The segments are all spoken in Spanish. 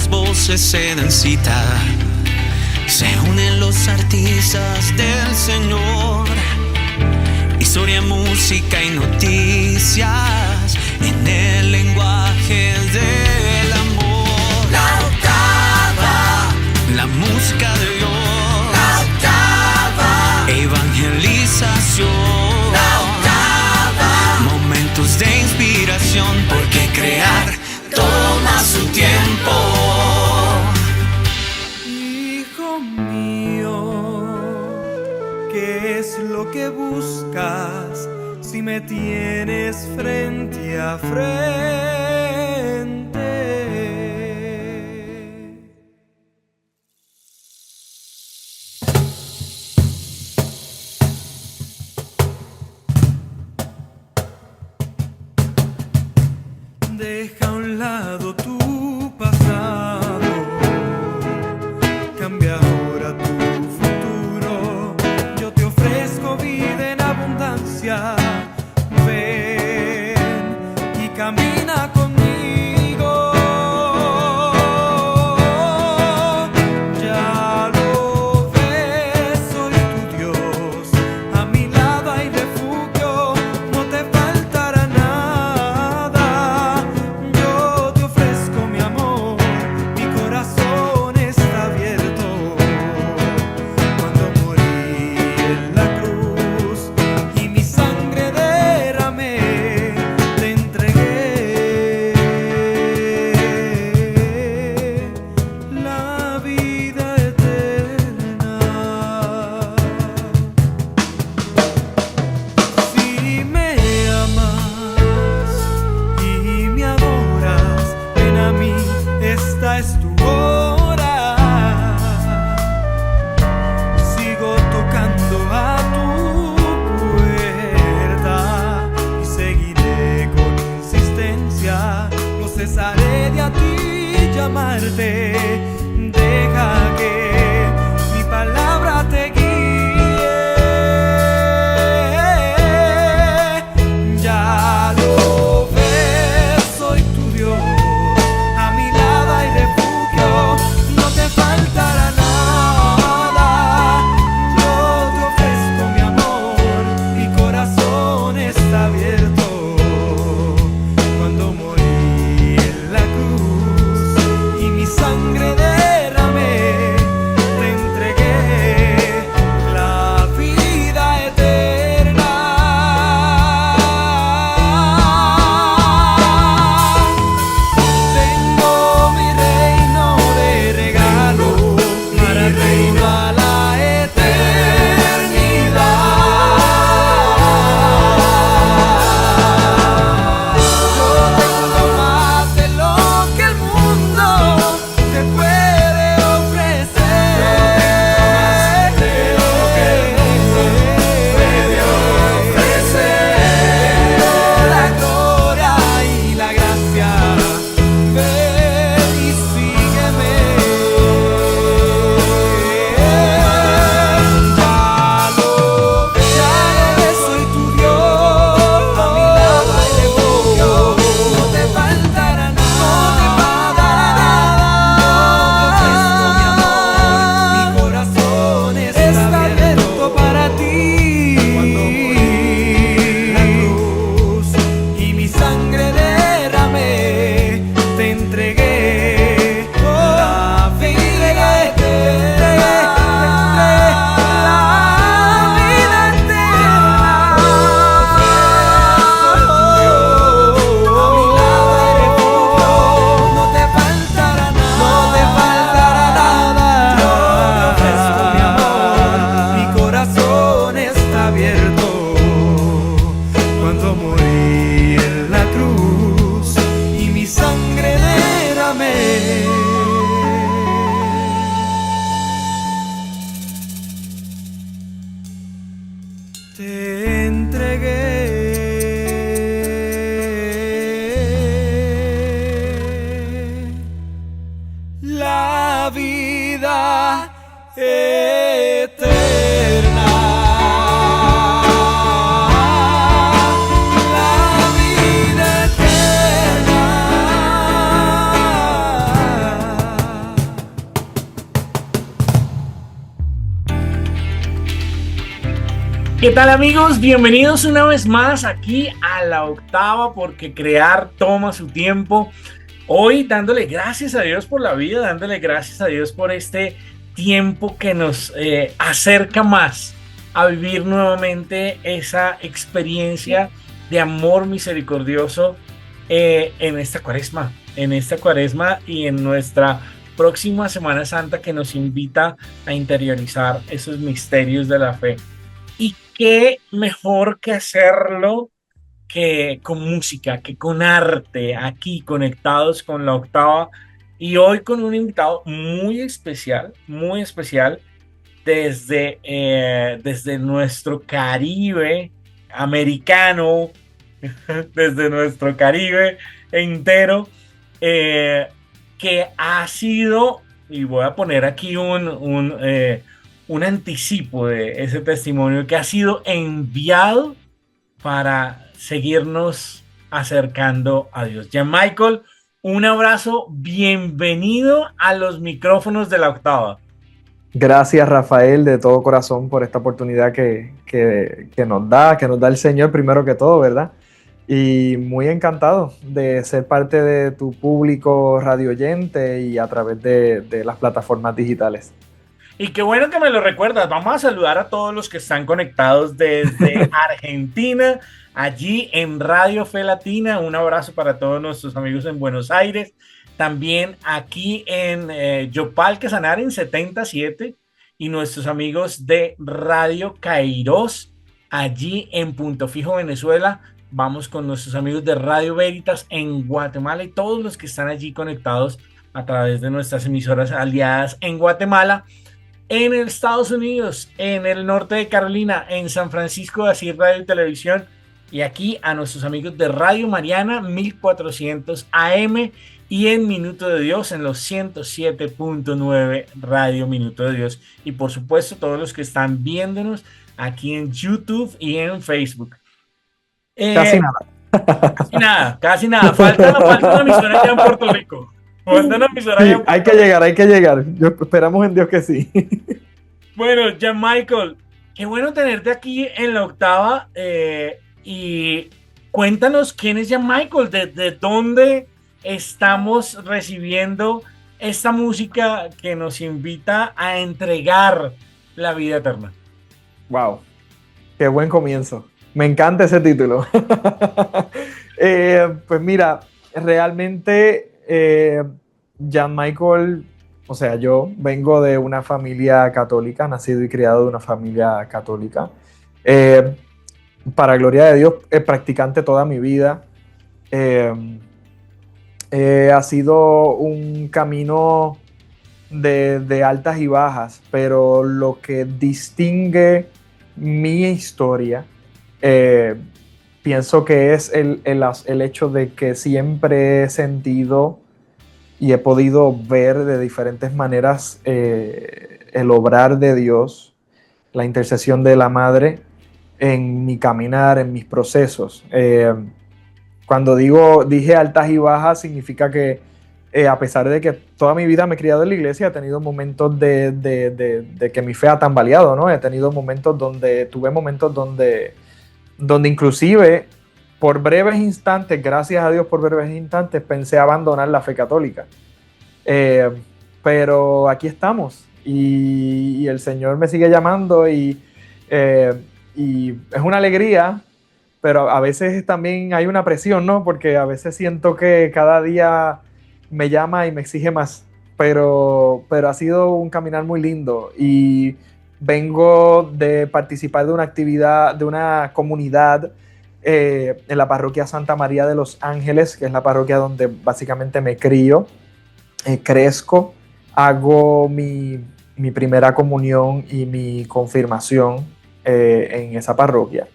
las voces se dan cita, se unen los artistas del Señor. Historia, música y noticias en el lenguaje del amor. La octava, la música de Dios. La octava, evangelización. La octava, momentos de inspiración, porque crear toma su tiempo. Hijo mío, ¿qué es lo que buscas si me tienes frente a frente? Deja a un lado tu pasado, cambia ahora tu futuro. Yo te ofrezco vida en abundancia. Ven y camina conmigo. Ya lo ves, soy tu Dios. A mi lado hay refugio, no te faltará nada. Yo te ofrezco mi amor, mi corazón está abierto. Cuando morí en la cruz y mi sangre derramé, te entregué la vida eterna. Si me amas y me adoras, ven a mí, esta es tu hora. Sigo tocando a tu puerta y seguiré con insistencia. No cesaré de a ti llamarte. Deja que mi palabra te guíe. Ya lo ves, soy tu Dios. A mi lado hay refugio, no te faltará nada. Yo te ofrezco mi amor, mi corazón está abierto. Cuando morí en la cruz y mi sangre derramé, te entregué la vida eterna. Tengo mi reino de regalo para toda la eternidad. Yo tengo más de lo que el mundo te puede ofrecer. La gloria y la gracia. Ven y sígueme. Ya lo ves, soy tu Dios. A mi lado hay refugio, no te faltará nada. Yo te ofrezco mi amor, mi corazón está abierto para ti. Cuando morí en la cruz y mi sangre derramé, te entregué la vida eterna. A mi lado hay refugio, no te faltará nada. Yo te ofrezco mi amor, mi corazón está abierto. Cuando morí en la cruz y mi sangre derramé, te entregué la vida eterna. La vida eterna. ¿Qué tal, amigos? Bienvenidos una vez más aquí a La Octava, porque crear toma su tiempo. Hoy dándole gracias a Dios por la vida, dándole gracias a Dios por este tiempo que nos acerca más a vivir nuevamente esa experiencia de amor misericordioso en esta cuaresma y en nuestra próxima Semana Santa, que nos invita a interiorizar esos misterios de la fe. Y qué mejor que hacerlo que con música, que con arte, aquí conectados con La Octava, y hoy con un invitado muy especial desde nuestro Caribe americano, desde nuestro Caribe entero, eh, que ha sido, y voy a poner aquí un anticipo de ese testimonio, que ha sido enviado para seguirnos acercando a Dios. Jan Michael, un abrazo, bienvenido a los micrófonos de La Octava. Gracias, Rafael, de todo corazón por esta oportunidad que nos da el Señor primero que todo, ¿verdad? Y muy encantado de ser parte de tu público radioyente y a través de las plataformas digitales. Y qué bueno que me lo recuerdas. Vamos a saludar a todos los que están conectados desde Argentina, allí en Radio Fe Latina. Un abrazo para todos nuestros amigos en Buenos Aires. También aquí en Yopal Quesanar en 77, y nuestros amigos de Radio Kairos allí en Punto Fijo, Venezuela. Vamos con nuestros amigos de Radio Veritas en Guatemala y todos los que están allí conectados a través de nuestras emisoras aliadas en Guatemala, en Estados Unidos, en el norte de Carolina, en San Francisco de Asís Radio y Televisión, y aquí a nuestros amigos de Radio Mariana 1400 AM y en Minuto de Dios en los 107.9 Radio Minuto de Dios, y por supuesto todos los que están viéndonos aquí en YouTube y en Facebook. Casi nada. Casi nada. Falta una emisora allá en Puerto Rico. Sí, hay que llegar. Esperamos en Dios que sí. Bueno, Jan Michael, qué bueno tenerte aquí en La Octava, y cuéntanos quién es Jan Michael, de dónde estamos recibiendo esta música que nos invita a entregar la vida eterna. Wow, qué buen comienzo. Me encanta ese título. Pues mira, realmente Jan Michael, o sea, yo vengo de una familia católica, nacido y criado de una familia católica. Para gloria de Dios, practicante toda mi vida. Ha sido un camino de altas y bajas, pero lo que distingue mi historia, pienso que es el hecho de que siempre he sentido y he podido ver de diferentes maneras el obrar de Dios, la intercesión de la Madre en mi caminar, en mis procesos. Cuando dije altas y bajas, significa que a pesar de que toda mi vida me he criado en la iglesia, he tenido momentos de que mi fe ha tambaleado, ¿no? Tuve momentos donde inclusive por breves instantes, gracias a Dios por breves instantes, pensé abandonar la fe católica. Pero aquí estamos y el Señor me sigue llamando y es una alegría, pero a veces también hay una presión, ¿no? Porque a veces siento que cada día me llama y me exige más, pero ha sido un caminar muy lindo y vengo de participar de una actividad, de una comunidad en la parroquia Santa María de los Ángeles, que es la parroquia donde básicamente me crío, crezco, hago mi primera comunión y mi confirmación en esa parroquia.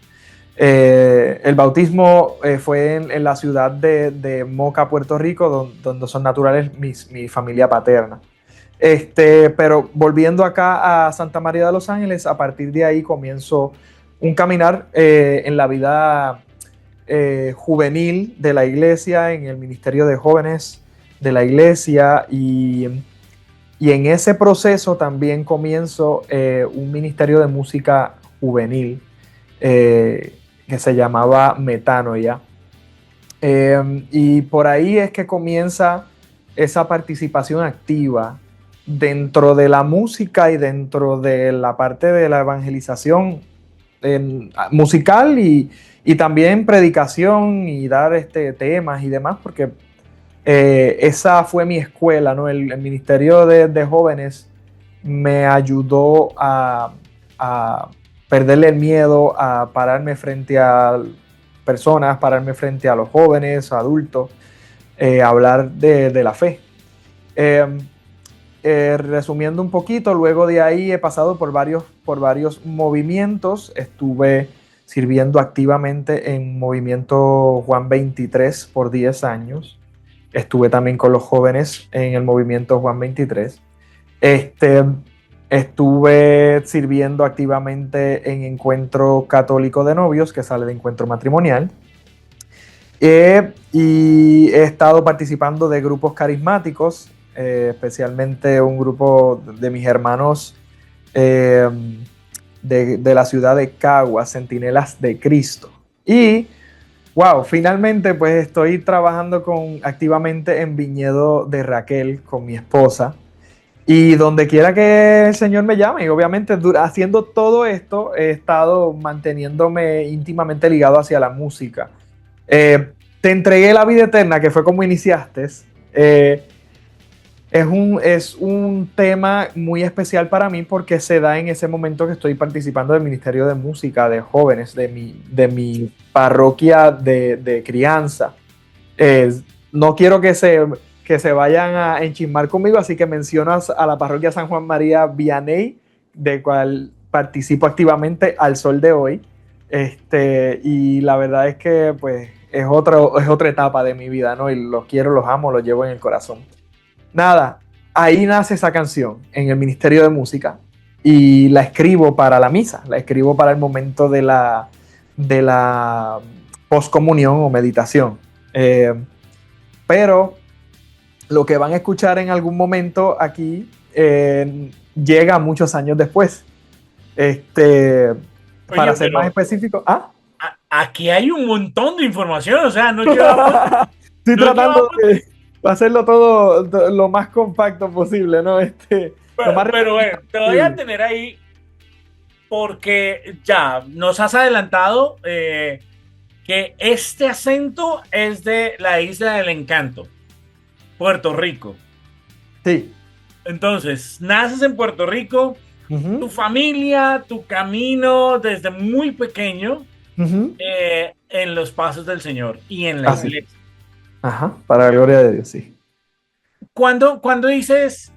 El bautismo fue en la ciudad de Moca, Puerto Rico, donde son naturales mi familia paterna. Pero volviendo acá a Santa María de los Ángeles, a partir de ahí comienzo un caminar en la vida juvenil de la iglesia, en el ministerio de jóvenes de la iglesia, y en ese proceso también comienzo un ministerio de música juvenil que se llamaba Metanoia. Y por ahí es que comienza esa participación activa dentro de la música y dentro de la parte de la evangelización musical y también predicación y dar temas y demás, porque esa fue mi escuela, ¿no? El Ministerio de Jóvenes me ayudó a perderle el miedo, a pararme frente a personas, pararme frente a los jóvenes, adultos, hablar de la fe. Resumiendo un poquito, luego de ahí he pasado por varios movimientos. Estuve sirviendo activamente en Movimiento Juan 23 por 10 años. Estuve también con los jóvenes en el Movimiento Juan 23. Estuve sirviendo activamente en Encuentro Católico de Novios, que sale de Encuentro Matrimonial. Y he estado participando de grupos carismáticos, especialmente un grupo de mis hermanos de la ciudad de Caguas, Centinelas de Cristo. Y, wow, finalmente pues estoy trabajando activamente en Viñedo de Raquel con mi esposa. Y donde quiera que el Señor me llame, y obviamente haciendo todo esto, he estado manteniéndome íntimamente ligado hacia la música. Te entregué la vida eterna, que fue como iniciaste. Es un tema muy especial para mí porque se da en ese momento que estoy participando del Ministerio de Música de Jóvenes, de mi parroquia de crianza. No quiero que se vayan a enchismar conmigo, así que menciono a la parroquia San Juan María Vianney, de cual participo activamente al sol de hoy. Y la verdad es que pues es otra etapa de mi vida, ¿no? Y los quiero, los amo, los llevo en el corazón. Nada, ahí nace esa canción en el Ministerio de Música y la escribo para la misa, la escribo para el momento de la poscomunión o meditación. Pero lo que van a escuchar en algún momento aquí llega muchos años después. Para ser más específico. Aquí hay un montón de información, o sea, no llevamos. Estoy tratando de hacerlo todo lo más compacto posible, ¿no? Pero bueno, te voy a tener ahí porque ya nos has adelantado que este acento es de la Isla del Encanto, Puerto Rico. Sí. Entonces, naces en Puerto Rico, tu familia, tu camino desde muy pequeño en los pasos del Señor y en la iglesia. Ajá, para la gloria de Dios, sí. Cuando dices,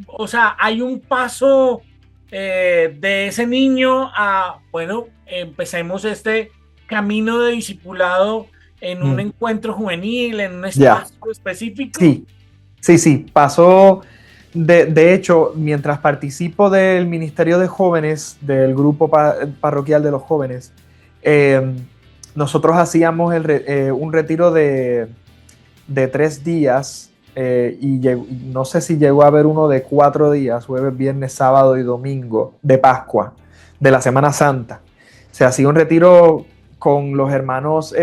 o sea, hay un paso de ese niño a, bueno, empecemos este camino de discipulado en un encuentro juvenil, en un espacio específico. Sí, pasó. De hecho, mientras participo del Ministerio de Jóvenes, del grupo parroquial de los jóvenes, nosotros hacíamos un retiro de 3 días y no sé si llegó a haber uno de 4 días, jueves, viernes, sábado y domingo de Pascua, de la Semana Santa. Se hacía un retiro con los hermanos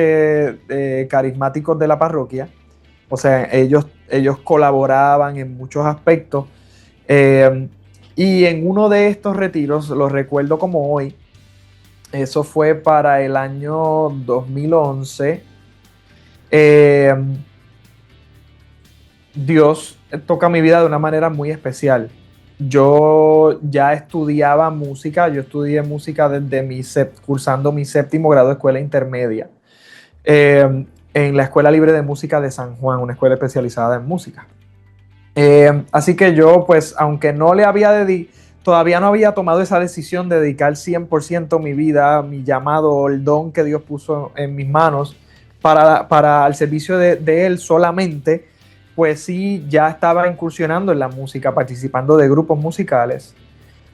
carismáticos de la parroquia. O sea, ellos colaboraban en muchos aspectos. Y en uno de estos retiros, lo recuerdo como hoy, eso fue para el año 2011. Dios toca mi vida de una manera muy especial. Yo ya estudiaba música, yo estudié música desde cursando mi 7º grado de escuela intermedia. En la Escuela Libre de Música de San Juan, una escuela especializada en música. Así que yo, pues, aunque todavía no había tomado esa decisión de dedicar 100% mi vida, mi llamado, el don que Dios puso en mis manos para el servicio de Él solamente, pues sí, ya estaba incursionando en la música, participando de grupos musicales.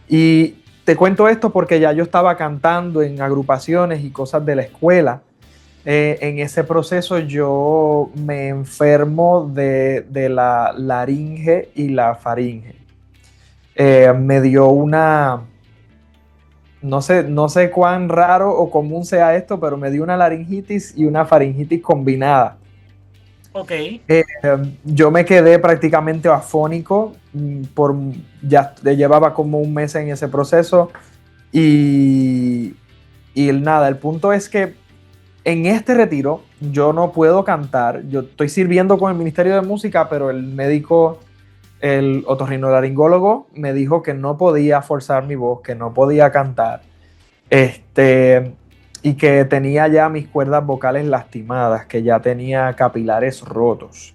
Y te cuento esto porque ya yo estaba cantando en agrupaciones y cosas de la escuela. En ese proceso yo me enfermo de la laringe y la faringe. Me dio una no sé cuán raro o común sea esto, pero me dio una laringitis y una faringitis combinada. Ok. Yo me quedé prácticamente afónico, ya llevaba como un mes en ese proceso y nada, el punto es que en este retiro yo no puedo cantar, yo estoy sirviendo con el Ministerio de Música, pero el médico, el otorrinolaringólogo me dijo que no podía forzar mi voz, que no podía cantar, y que tenía ya mis cuerdas vocales lastimadas, que ya tenía capilares rotos.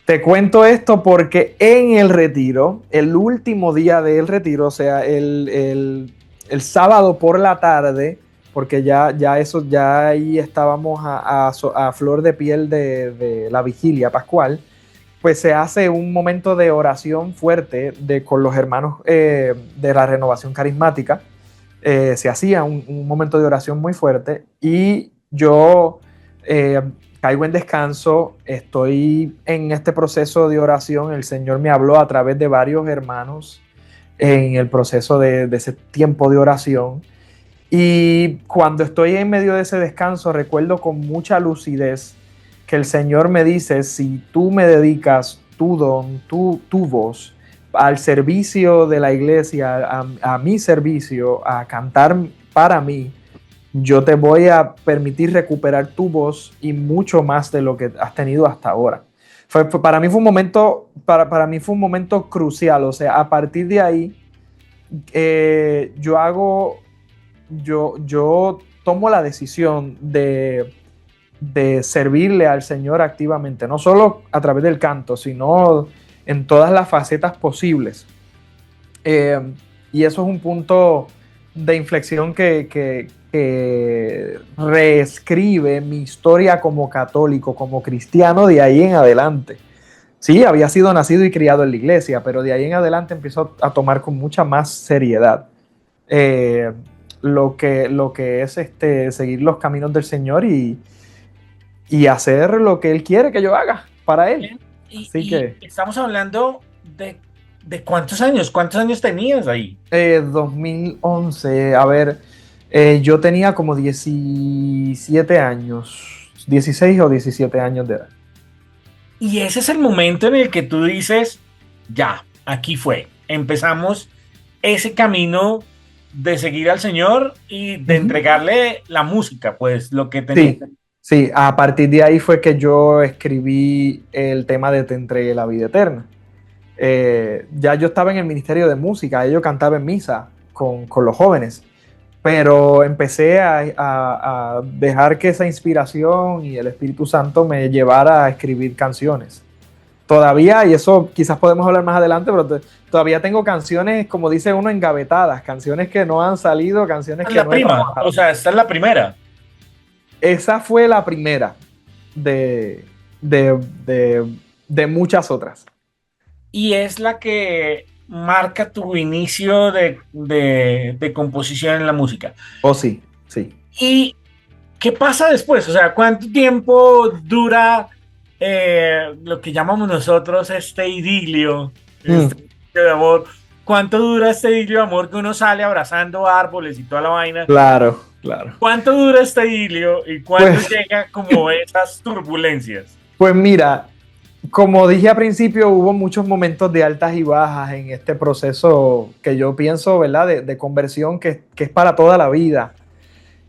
Te cuento esto porque en el retiro, el último día del retiro, o sea, el sábado por la tarde, porque ya ahí estábamos a flor de piel de la vigilia pascual, pues se hace un momento de oración fuerte con los hermanos de la renovación carismática. Se hacía un momento de oración muy fuerte y yo caigo en descanso, estoy en este proceso de oración, el Señor me habló a través de varios hermanos en el proceso de ese tiempo de oración. Y cuando estoy en medio de ese descanso, recuerdo con mucha lucidez que el Señor me dice, si tú me dedicas tu don, tu voz, al servicio de la iglesia, a mi servicio, a cantar para mí, yo te voy a permitir recuperar tu voz y mucho más de lo que has tenido hasta ahora. Para mí fue un momento, para mí fue un momento crucial. O sea, a partir de ahí, yo tomo la decisión de servirle al Señor activamente, no solo a través del canto, sino en todas las facetas posibles. Y eso es un punto de inflexión que reescribe mi historia como católico, como cristiano de ahí en adelante. Sí, había sido nacido y criado en la iglesia, pero de ahí en adelante empiezo a tomar con mucha más seriedad lo que es seguir los caminos del Señor y hacer lo que Él quiere que yo haga para Él. Así que estamos hablando de ¿cuántos años tenías ahí? 2011, a ver, yo tenía como 17 años, 16 o 17 años de edad. Y ese es el momento en el que tú dices, ya, aquí fue, empezamos ese camino de seguir al Señor y de entregarle la música, pues lo que tenía. Sí, a partir de ahí fue que yo escribí el tema de Te entregué la vida eterna. Ya yo estaba en el Ministerio de Música, yo cantaba en misa con los jóvenes, pero empecé a dejar que esa inspiración y el Espíritu Santo me llevara a escribir canciones. Todavía, y eso quizás podemos hablar más adelante, pero todavía tengo canciones, como dice uno, engavetadas, canciones que no han salido, canciones que no he trabajado. O sea, esta es la primera. Esa fue la primera de muchas otras. Y es la que marca tu inicio de composición en la música. Oh, sí, sí. ¿Y qué pasa después? O sea, ¿cuánto tiempo dura lo que llamamos nosotros este idilio de amor? ¿Cuánto dura este idilio de amor que uno sale abrazando árboles y toda la vaina? Claro, claro. ¿Cuánto dura este idilio y cuándo llega como esas turbulencias? Pues mira, como dije al principio, hubo muchos momentos de altas y bajas en este proceso que yo pienso, ¿verdad?, de conversión que es para toda la vida.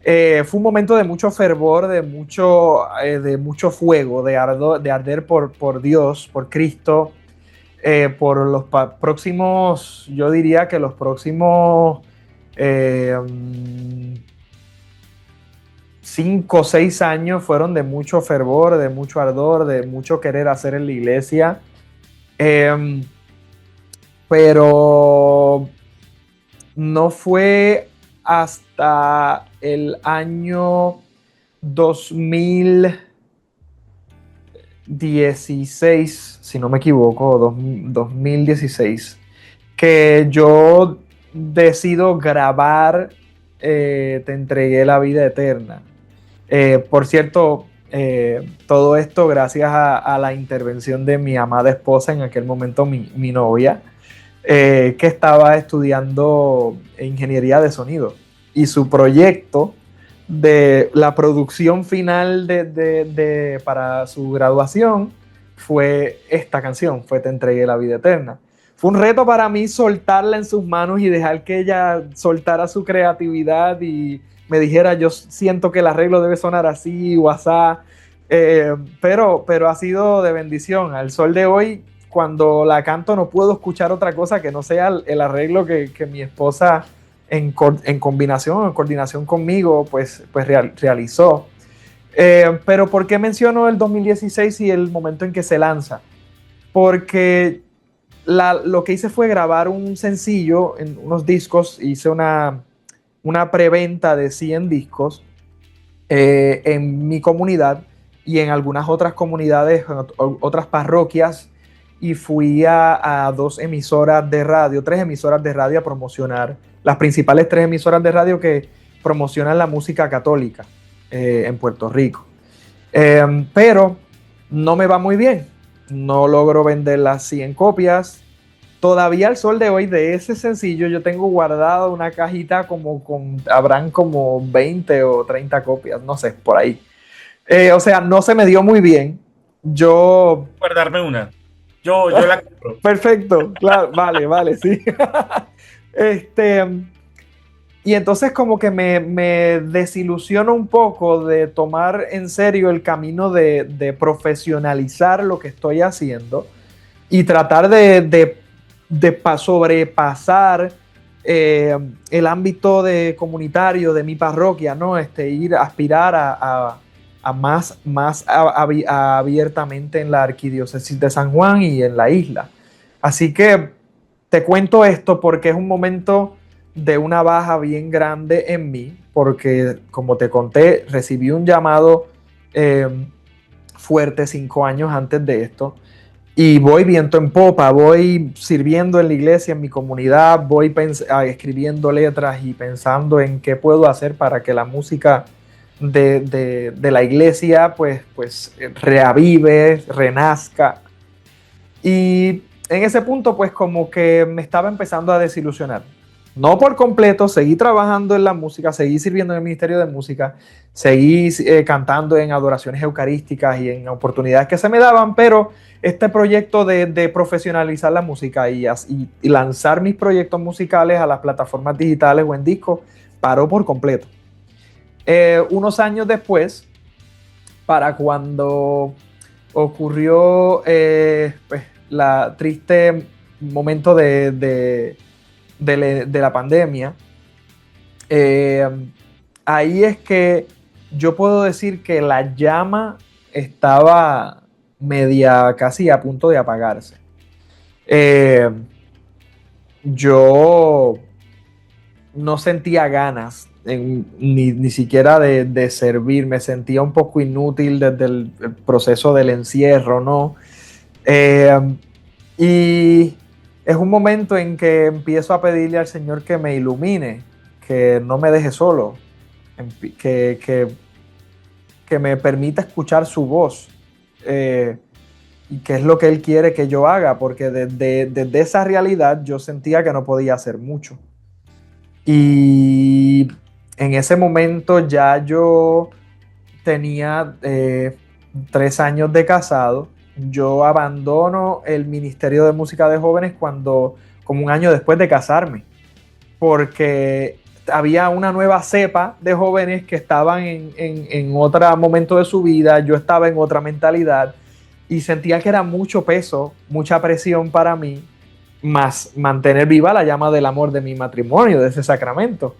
Fue un momento de mucho fervor, de mucho fuego, de arder por Dios, por Cristo, por los próximos, yo diría que los próximos 5 o 6 años fueron de mucho fervor, de mucho ardor, de mucho querer hacer en la iglesia. Pero no fue hasta el año 2016, si no me equivoco, 2016, que yo decido grabar Te entregué la vida eterna. Por cierto, todo esto gracias a la intervención de mi amada esposa, en aquel momento mi novia, que estaba estudiando ingeniería de sonido. Y su proyecto de la producción final para su graduación fue esta canción, fue Te entregué la vida eterna. Fue un reto para mí soltarla en sus manos y dejar que ella soltara su creatividad y me dijera, yo siento que el arreglo debe sonar así o asá. Pero ha sido de bendición. Al sol de hoy, cuando la canto, no puedo escuchar otra cosa que no sea el arreglo que mi esposa en combinación, en coordinación conmigo, pues realizó. Pero ¿por qué menciono el 2016 y el momento en que se lanza? Porque lo que hice fue grabar un sencillo en unos discos, hice una preventa de 100 discos en mi comunidad y en algunas otras comunidades, otras parroquias, y fui a 2 emisoras de radio, 3 emisoras de radio a promocionar, las principales 3 emisoras de radio que promocionan la música católica en Puerto Rico. Pero no me va muy bien, no logro vender las 100 copias. Todavía al sol de hoy de ese sencillo yo tengo guardada una cajita habrán como 20 o 30 copias, no sé, por ahí. O sea, no se me dio muy bien. Yo... Guardarme una. Yo la compro. Perfecto, claro, vale, sí. Y entonces como que me desilusiono un poco de tomar en serio el camino de profesionalizar lo que estoy haciendo y tratar de sobrepasar el ámbito comunitario de mi parroquia, ¿no? Aspirar a más abiertamente en la arquidiócesis de San Juan y en la isla. Así que te cuento esto porque es un momento de una baja bien grande en mí, porque como te conté, recibí un llamado fuerte 5 años antes de esto. Y voy viento en popa, voy sirviendo en la iglesia, en mi comunidad, voy escribiendo letras y pensando en qué puedo hacer para que la música de la iglesia pues reavive, renazca. Y en ese punto pues como que me estaba empezando a desilusionar. No por completo, seguí trabajando en la música, seguí sirviendo en el Ministerio de Música, seguí cantando en adoraciones eucarísticas y en oportunidades que se me daban, pero este proyecto de profesionalizar la música y lanzar mis proyectos musicales a las plataformas digitales o en disco paró por completo. Unos años después, para cuando ocurrió pues, la triste momento de la pandemia, ahí es que yo puedo decir que la llama estaba media casi a punto de apagarse. Yo no sentía ganas ni siquiera de servir, me sentía un poco inútil desde el proceso del encierro, ¿no? Y es un momento en que empiezo a pedirle al Señor que me ilumine, que no me deje solo, que me permita escuchar su voz, y qué es lo que Él quiere que yo haga, porque desde esa realidad yo sentía que no podía hacer mucho. Y en ese momento ya yo tenía 3 años de casado. Yo abandono el Ministerio de Música de Jóvenes como un año después de casarme, porque había una nueva cepa de jóvenes que estaban en otro momento de su vida, yo estaba en otra mentalidad y sentía que era mucho peso, mucha presión para mí, más mantener viva la llama del amor de mi matrimonio, de ese sacramento.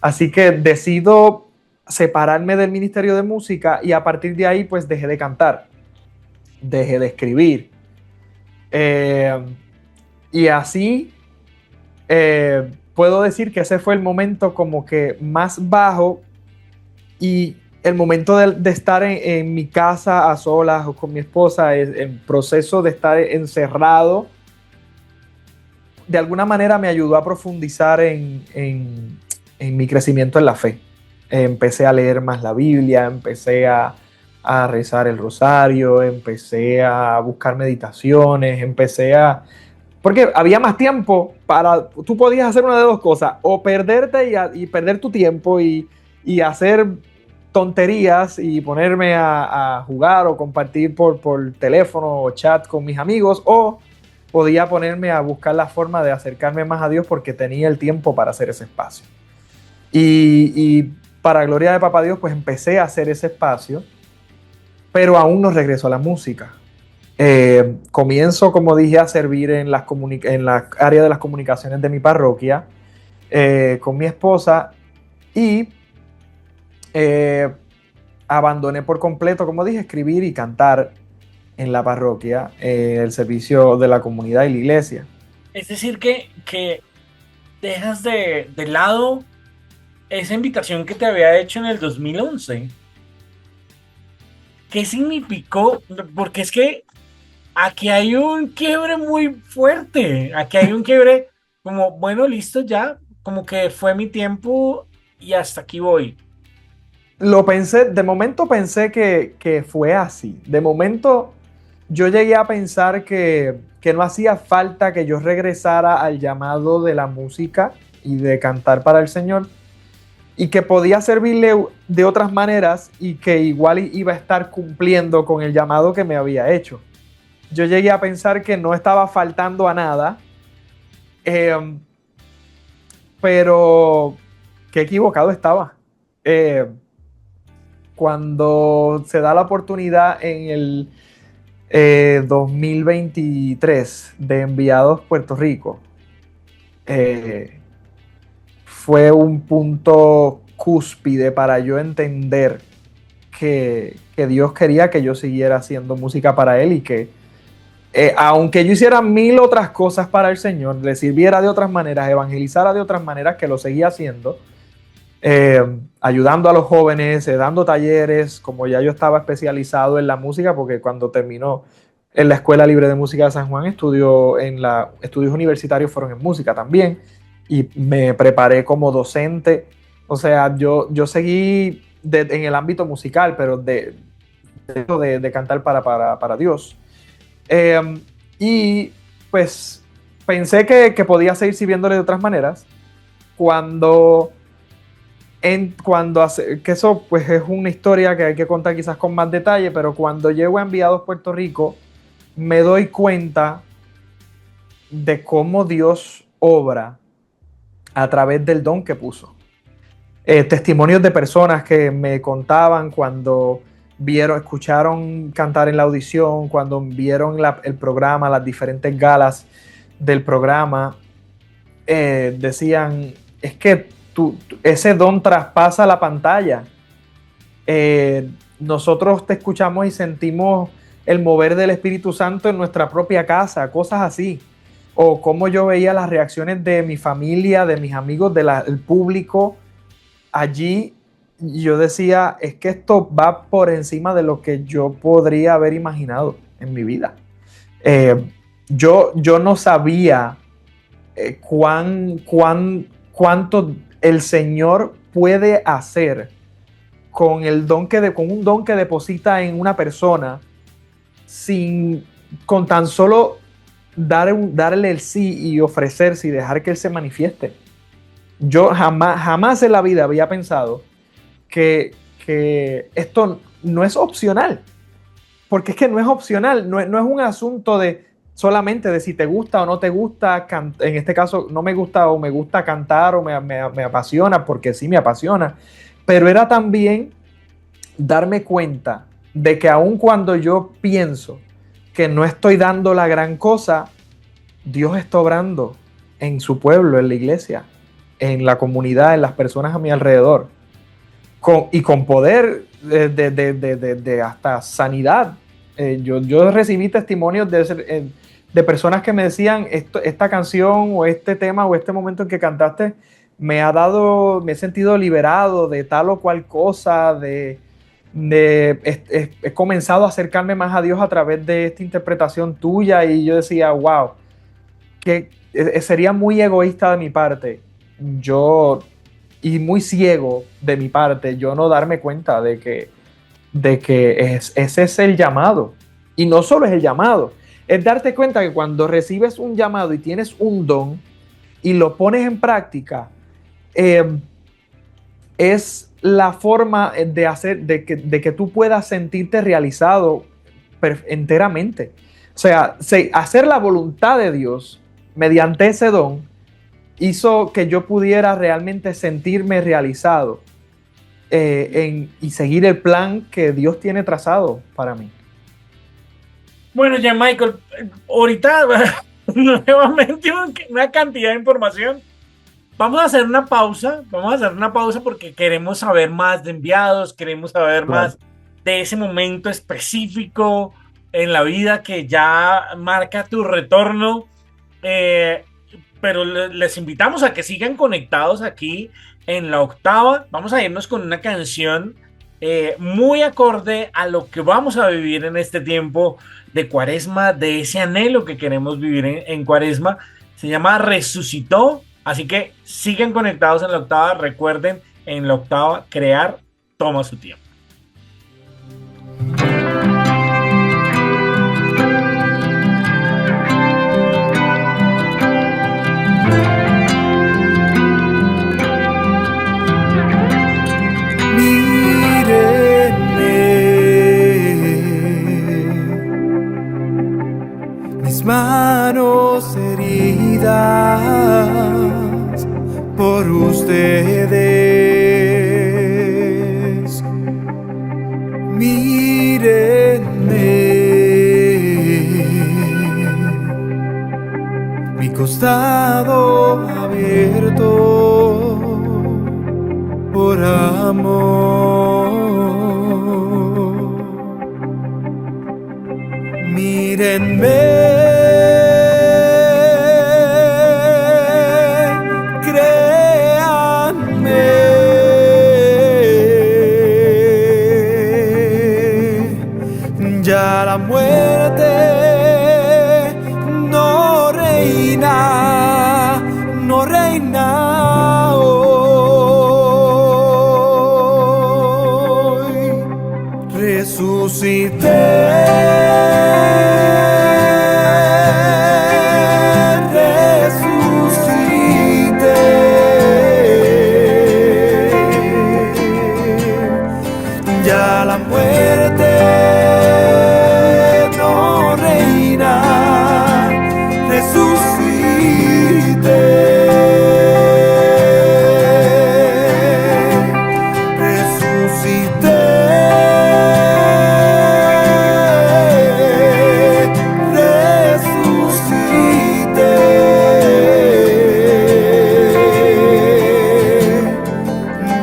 Así que decido separarme del Ministerio de Música y a partir de ahí pues dejé de cantar, dejé de escribir. Y así puedo decir que ese fue el momento como que más bajo y el momento de estar en mi casa a solas o con mi esposa, en proceso de estar encerrado, de alguna manera me ayudó a profundizar en mi crecimiento en la fe. Empecé a leer más la Biblia, empecé a rezar el rosario, empecé a buscar meditaciones, empecé a porque había más tiempo para, tú podías hacer una de dos cosas, o perderte y perder tu tiempo y hacer tonterías y ponerme a jugar o compartir por teléfono o chat con mis amigos, o podía ponerme a buscar la forma de acercarme más a Dios porque tenía el tiempo para hacer ese espacio. Y para gloria de Papá Dios, pues empecé a hacer ese espacio, pero aún no regreso a la música. Comienzo, como dije, a servir en la área de las comunicaciones de mi parroquia con mi esposa y abandoné por completo, como dije, escribir y cantar en la parroquia, el servicio de la comunidad y la iglesia. Es decir, que dejas de lado esa invitación que te había hecho en el 2011. ¿Qué significó? Porque es que aquí hay un quiebre muy fuerte. Aquí hay un quiebre como, bueno, listo ya, como que fue mi tiempo y hasta aquí voy. Lo pensé, de momento pensé que fue así. De momento yo llegué a pensar que no hacía falta que yo regresara al llamado de la música y de cantar para el Señor, y que podía servirle de otras maneras y que igual iba a estar cumpliendo con el llamado que me había hecho. Yo llegué a pensar que no estaba faltando a nada, pero qué equivocado estaba. Cuando se da la oportunidad en el 2023 de Enviados Puerto Rico, fue un punto cúspide para yo entender que Dios quería que yo siguiera haciendo música para Él y que aunque yo hiciera mil otras cosas para el Señor, le sirviera de otras maneras, evangelizara de otras maneras, que lo seguía haciendo, ayudando a los jóvenes, dando talleres, como ya yo estaba especializado en la música, porque cuando terminó en la Escuela Libre de Música de San Juan, estudios universitarios fueron en música también, y me preparé como docente. O sea, yo seguí en el ámbito musical, pero de cantar para Dios. Y pues pensé que podía seguir sirviéndole de otras maneras que eso pues es una historia que hay que contar quizás con más detalle, pero cuando llego a Enviados Puerto Rico me doy cuenta de cómo Dios obra a través del don que puso. Testimonios de personas que me contaban cuando escucharon cantar en la audición, cuando vieron el programa, las diferentes galas del programa, decían, es que ese don traspasa la pantalla. Nosotros te escuchamos y sentimos el mover del Espíritu Santo en nuestra propia casa, cosas así. O cómo yo veía las reacciones de mi familia, de mis amigos, del público allí. Yo decía, es que esto va por encima de lo que yo podría haber imaginado en mi vida. Yo no sabía cuánto el Señor puede hacer con un don que deposita en una persona, con tan solo darle el sí y ofrecerse y dejar que Él se manifieste. Yo jamás en la vida había pensado que esto no es opcional, porque es que no es opcional, no es un asunto de solamente de si te gusta o no te gusta. En este caso no me gusta o me gusta cantar o me apasiona, porque sí me apasiona, pero era también darme cuenta de que aun cuando yo pienso que no estoy dando la gran cosa, Dios está obrando en su pueblo, en la iglesia, en la comunidad, en las personas a mi alrededor, con poder de hasta sanidad. Yo recibí testimonios de personas que me decían, esta canción o este tema o este momento en que cantaste me he sentido liberado de tal o cual cosa, he comenzado a acercarme más a Dios a través de esta interpretación tuya. Y yo decía, wow, que sería muy egoísta de mi parte, y muy ciego de mi parte, yo no darme cuenta de que ese es el llamado. Y no solo es el llamado, es darte cuenta que cuando recibes un llamado y tienes un don y lo pones en práctica, es la forma de hacer de que tú puedas sentirte realizado enteramente. O sea, hacer la voluntad de Dios mediante ese don hizo que yo pudiera realmente sentirme realizado y seguir el plan que Dios tiene trazado para mí. Bueno, ya Michael, ahorita nuevamente una cantidad de información. Vamos a hacer una pausa, porque queremos saber más de enviados, queremos saber más de ese momento específico en la vida que ya marca tu retorno. Pero les invitamos a que sigan conectados aquí en La Octava. Vamos a irnos con una canción muy acorde a lo que vamos a vivir en este tiempo de Cuaresma, de ese anhelo que queremos vivir en Cuaresma. Se llama Resucitó. Así que sigan conectados en La Octava. Recuerden, en La Octava, crear toma su tiempo. Mis manos heridas por ustedes, mírenme, mi costado abierto por amor, mírenme. Ya la muerte no reina, no reina hoy. Resucité. Ya la muerte no reina, resucité, resucité, resucité.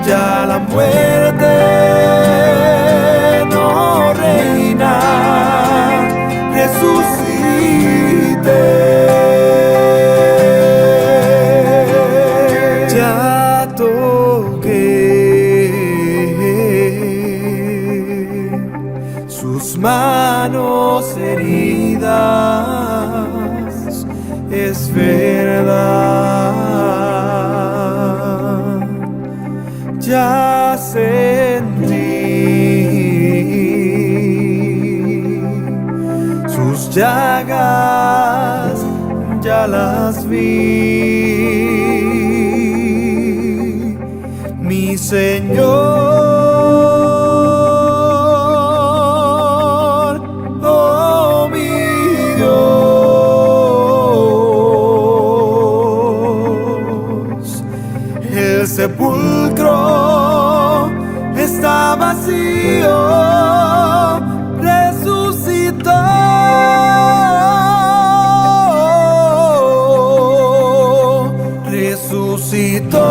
Ya la muerte ya toqué sus manos heridas, es verdad, ya sentí sus llagas, ya las vi, mi Señor, oh mi Dios. El sepulcro está vacío, resucitó. Resucitó,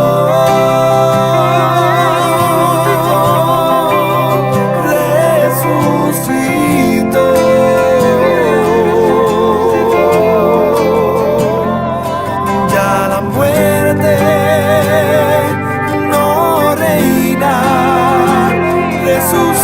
resucitó, ya la muerte no reina, resucitó.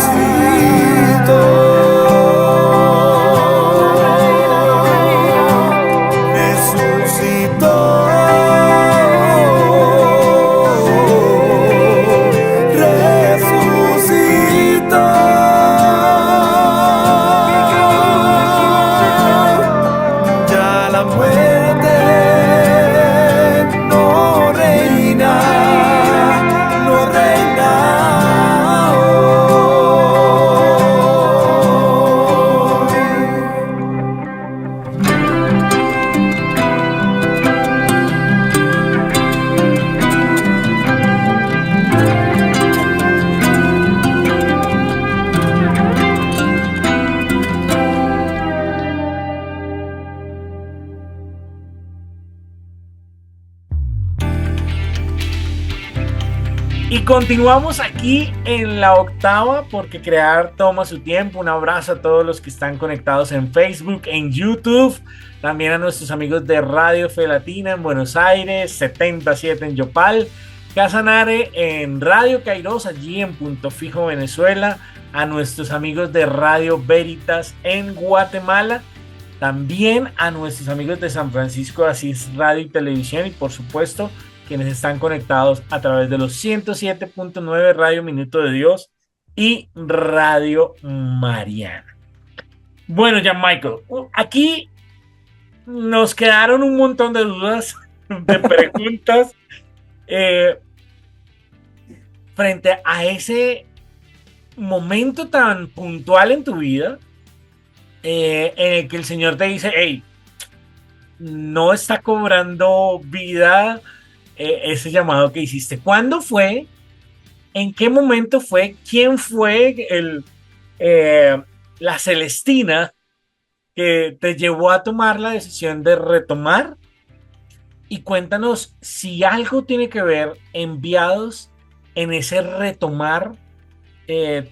Y continuamos aquí en la octava porque crear toma su tiempo. Un abrazo a todos los que están conectados en Facebook, en YouTube, también a nuestros amigos de Radio Fe Latina en Buenos Aires, 77 en Yopal, Casanare en Radio Kairos, allí en Punto Fijo, Venezuela, a nuestros amigos de Radio Veritas en Guatemala, también a nuestros amigos de San Francisco de Asís Radio y Televisión, y por supuesto quienes están conectados a través de los 107.9 Radio Minuto de Dios y Radio Mariana. Bueno, Jan Michael, aquí nos quedaron un montón de dudas, de preguntas frente a ese momento tan puntual en tu vida en el que el Señor te dice, hey, no está cobrando vida ese llamado que hiciste. ¿Cuándo fue? ¿En qué momento fue? ¿Quién fue la Celestina que te llevó a tomar la decisión de retomar? Y cuéntanos si algo tiene que ver, enviados, en ese retomar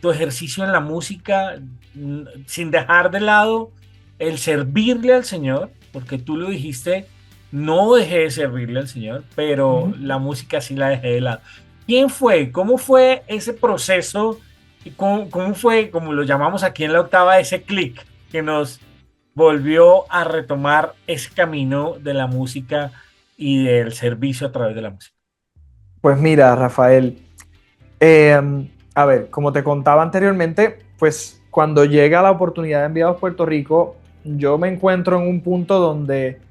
tu ejercicio en la música, sin dejar de lado el servirle al Señor, porque tú lo dijiste, no dejé de servirle al Señor, pero la música sí la dejé de lado. ¿Quién fue? ¿Cómo fue ese proceso? ¿Cómo fue, como lo llamamos aquí en la octava, ese clic que nos volvió a retomar ese camino de la música y del servicio a través de la música? Pues mira, Rafael, a ver, como te contaba anteriormente, pues cuando llega la oportunidad de Enviados Puerto Rico, yo me encuentro en un punto donde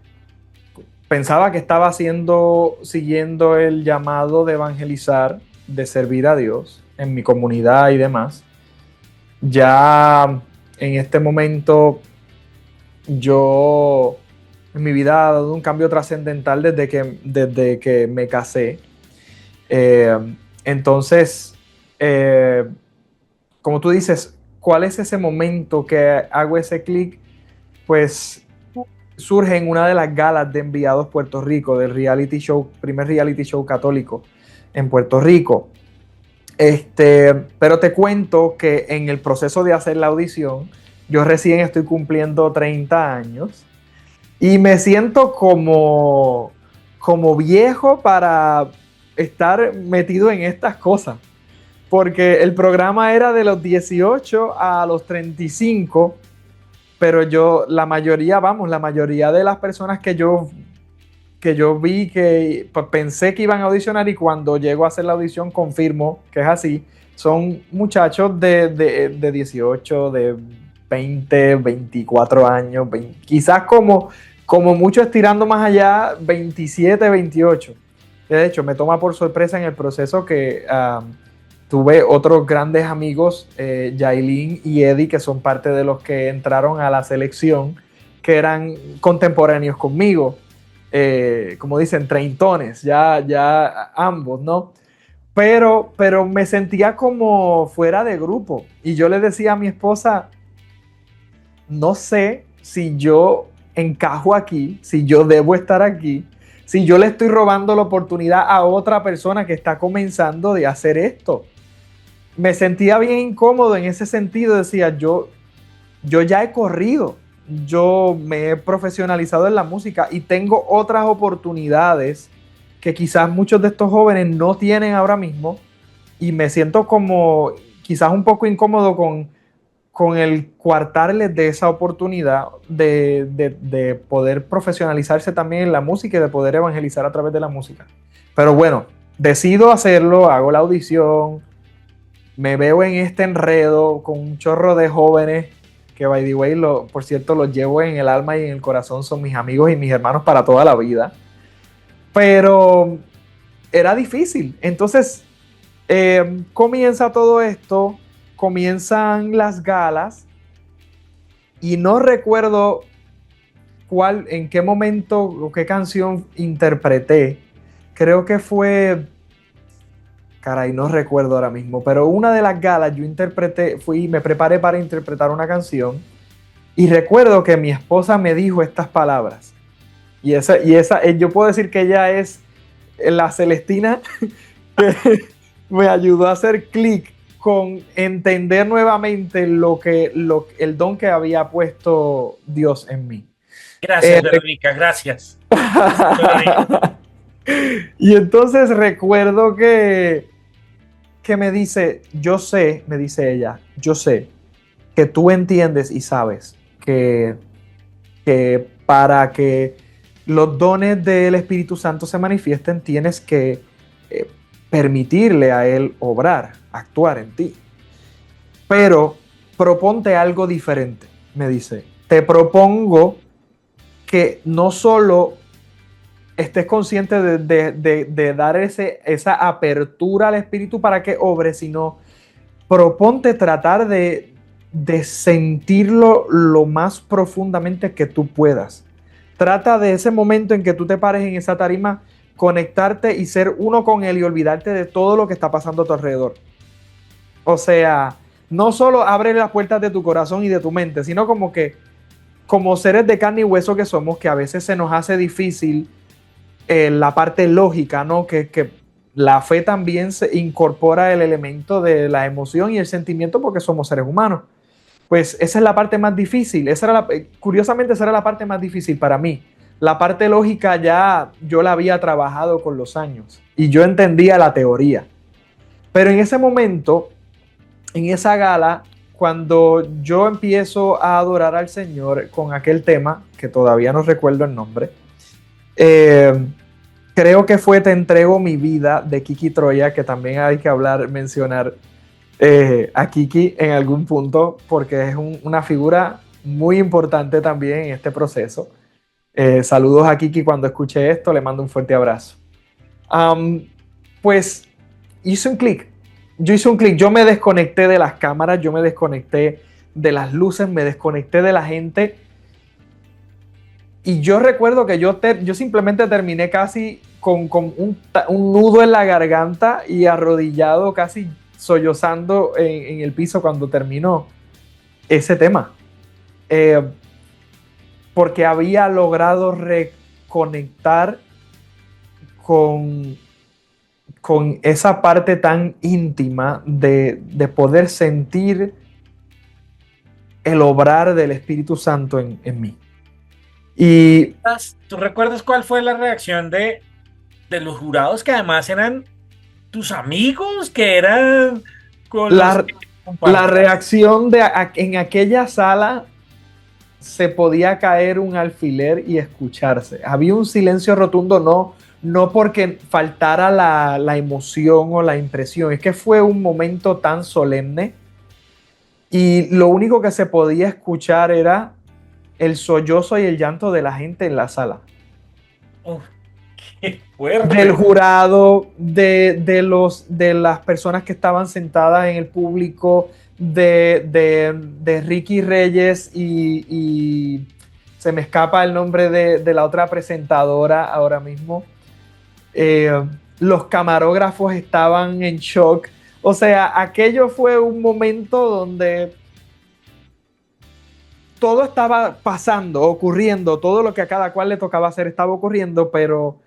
pensaba que estaba siguiendo el llamado de evangelizar, de servir a Dios en mi comunidad y demás. Ya en este momento yo en mi vida ha dado un cambio trascendental desde que me casé. Entonces, como tú dices, ¿cuál es ese momento que hago ese clic? Pues surge en una de las galas de Enviados Puerto Rico, del reality show, primer reality show católico en Puerto Rico. Pero te cuento que en el proceso de hacer la audición, yo recién estoy cumpliendo 30 años y me siento como viejo para estar metido en estas cosas. Porque el programa era de los 18 a los 35, pero la mayoría de las personas que yo vi que pensé que iban a audicionar, y cuando llego a hacer la audición confirmo que es así, son muchachos de 18, de 20, 24 años, quizás como mucho estirando más allá, 27, 28. De hecho, me toma por sorpresa en el proceso que tuve otros grandes amigos, Yailin y Eddie, que son parte de los que entraron a la selección, que eran contemporáneos conmigo, como dicen, treintones, ya ambos, ¿no? Pero me sentía como fuera de grupo, y yo le decía a mi esposa, no sé si yo encajo aquí, si yo debo estar aquí, si yo le estoy robando la oportunidad a otra persona que está comenzando de hacer esto. Me sentía bien incómodo en ese sentido. Decía, yo ya he corrido, yo me he profesionalizado en la música y tengo otras oportunidades que quizás muchos de estos jóvenes no tienen ahora mismo, y me siento como quizás un poco incómodo con el coartarles de esa oportunidad de poder profesionalizarse también en la música y de poder evangelizar a través de la música. Pero bueno, decido hacerlo, hago la audición, me veo en este enredo con un chorro de jóvenes que, by the way, por cierto, los llevo en el alma y en el corazón, son mis amigos y mis hermanos para toda la vida. Pero era difícil. Entonces, comienza todo esto, comienzan las galas, y no recuerdo en qué momento o qué canción interpreté. Creo que fue... Caray, no recuerdo ahora mismo, pero una de las galas yo me preparé para interpretar una canción, y recuerdo que mi esposa me dijo estas palabras, y esa yo puedo decir que ella es la Celestina me ayudó a hacer clic con entender nuevamente el don que había puesto Dios en mí. Gracias, Verónica, gracias. Y entonces recuerdo que me dice, yo sé, me dice ella, yo sé que tú entiendes y sabes que para que los dones del Espíritu Santo se manifiesten, tienes que permitirle a Él obrar, actuar en ti. Pero proponte algo diferente, me dice. Te propongo que no solo estés consciente de dar esa apertura al Espíritu para que obre, sino proponte tratar de sentirlo lo más profundamente que tú puedas. Trata de ese momento en que tú te pares en esa tarima, conectarte y ser uno con Él y olvidarte de todo lo que está pasando a tu alrededor. O sea, no solo abre las puertas de tu corazón y de tu mente, sino como que, como seres de carne y hueso que somos, que a veces se nos hace difícil la parte lógica, ¿no? Que la fe también se incorpora el elemento de la emoción y el sentimiento porque somos seres humanos. Pues esa es la parte más difícil. Curiosamente, esa era la parte más difícil para mí. La parte lógica ya yo la había trabajado con los años y yo entendía la teoría. Pero en ese momento, en esa gala, cuando yo empiezo a adorar al Señor con aquel tema, que todavía no recuerdo el nombre, creo que fue Te entrego mi vida de Kiki Troya, que también hay que mencionar a Kiki en algún punto, porque es una figura muy importante también en este proceso. Saludos a Kiki cuando escuche esto, le mando un fuerte abrazo. Pues hice un clic. Yo me desconecté de las cámaras, yo me desconecté de las luces, me desconecté de la gente. Y yo recuerdo que yo simplemente terminé casi con un nudo en la garganta y arrodillado, casi sollozando en el piso cuando terminó ese tema. Porque había logrado reconectar con esa parte tan íntima de poder sentir el obrar del Espíritu Santo en mí. Y ¿tú recuerdas cuál fue la reacción de los jurados, que además eran tus amigos, que eran con los que la reacción en aquella sala se podía caer un alfiler y escucharse? Había un silencio rotundo, no porque faltara la emoción o la impresión, es que fue un momento tan solemne y lo único que se podía escuchar era el sollozo y el llanto de la gente en la sala. ¡Qué fuerte! Del jurado, de las personas que estaban sentadas en el público, de Ricky Reyes y se me escapa el nombre de la otra presentadora ahora mismo. Los camarógrafos estaban en shock. O sea, aquello fue un momento donde todo estaba pasando, ocurriendo, todo lo que a cada cual le tocaba hacer estaba ocurriendo, pero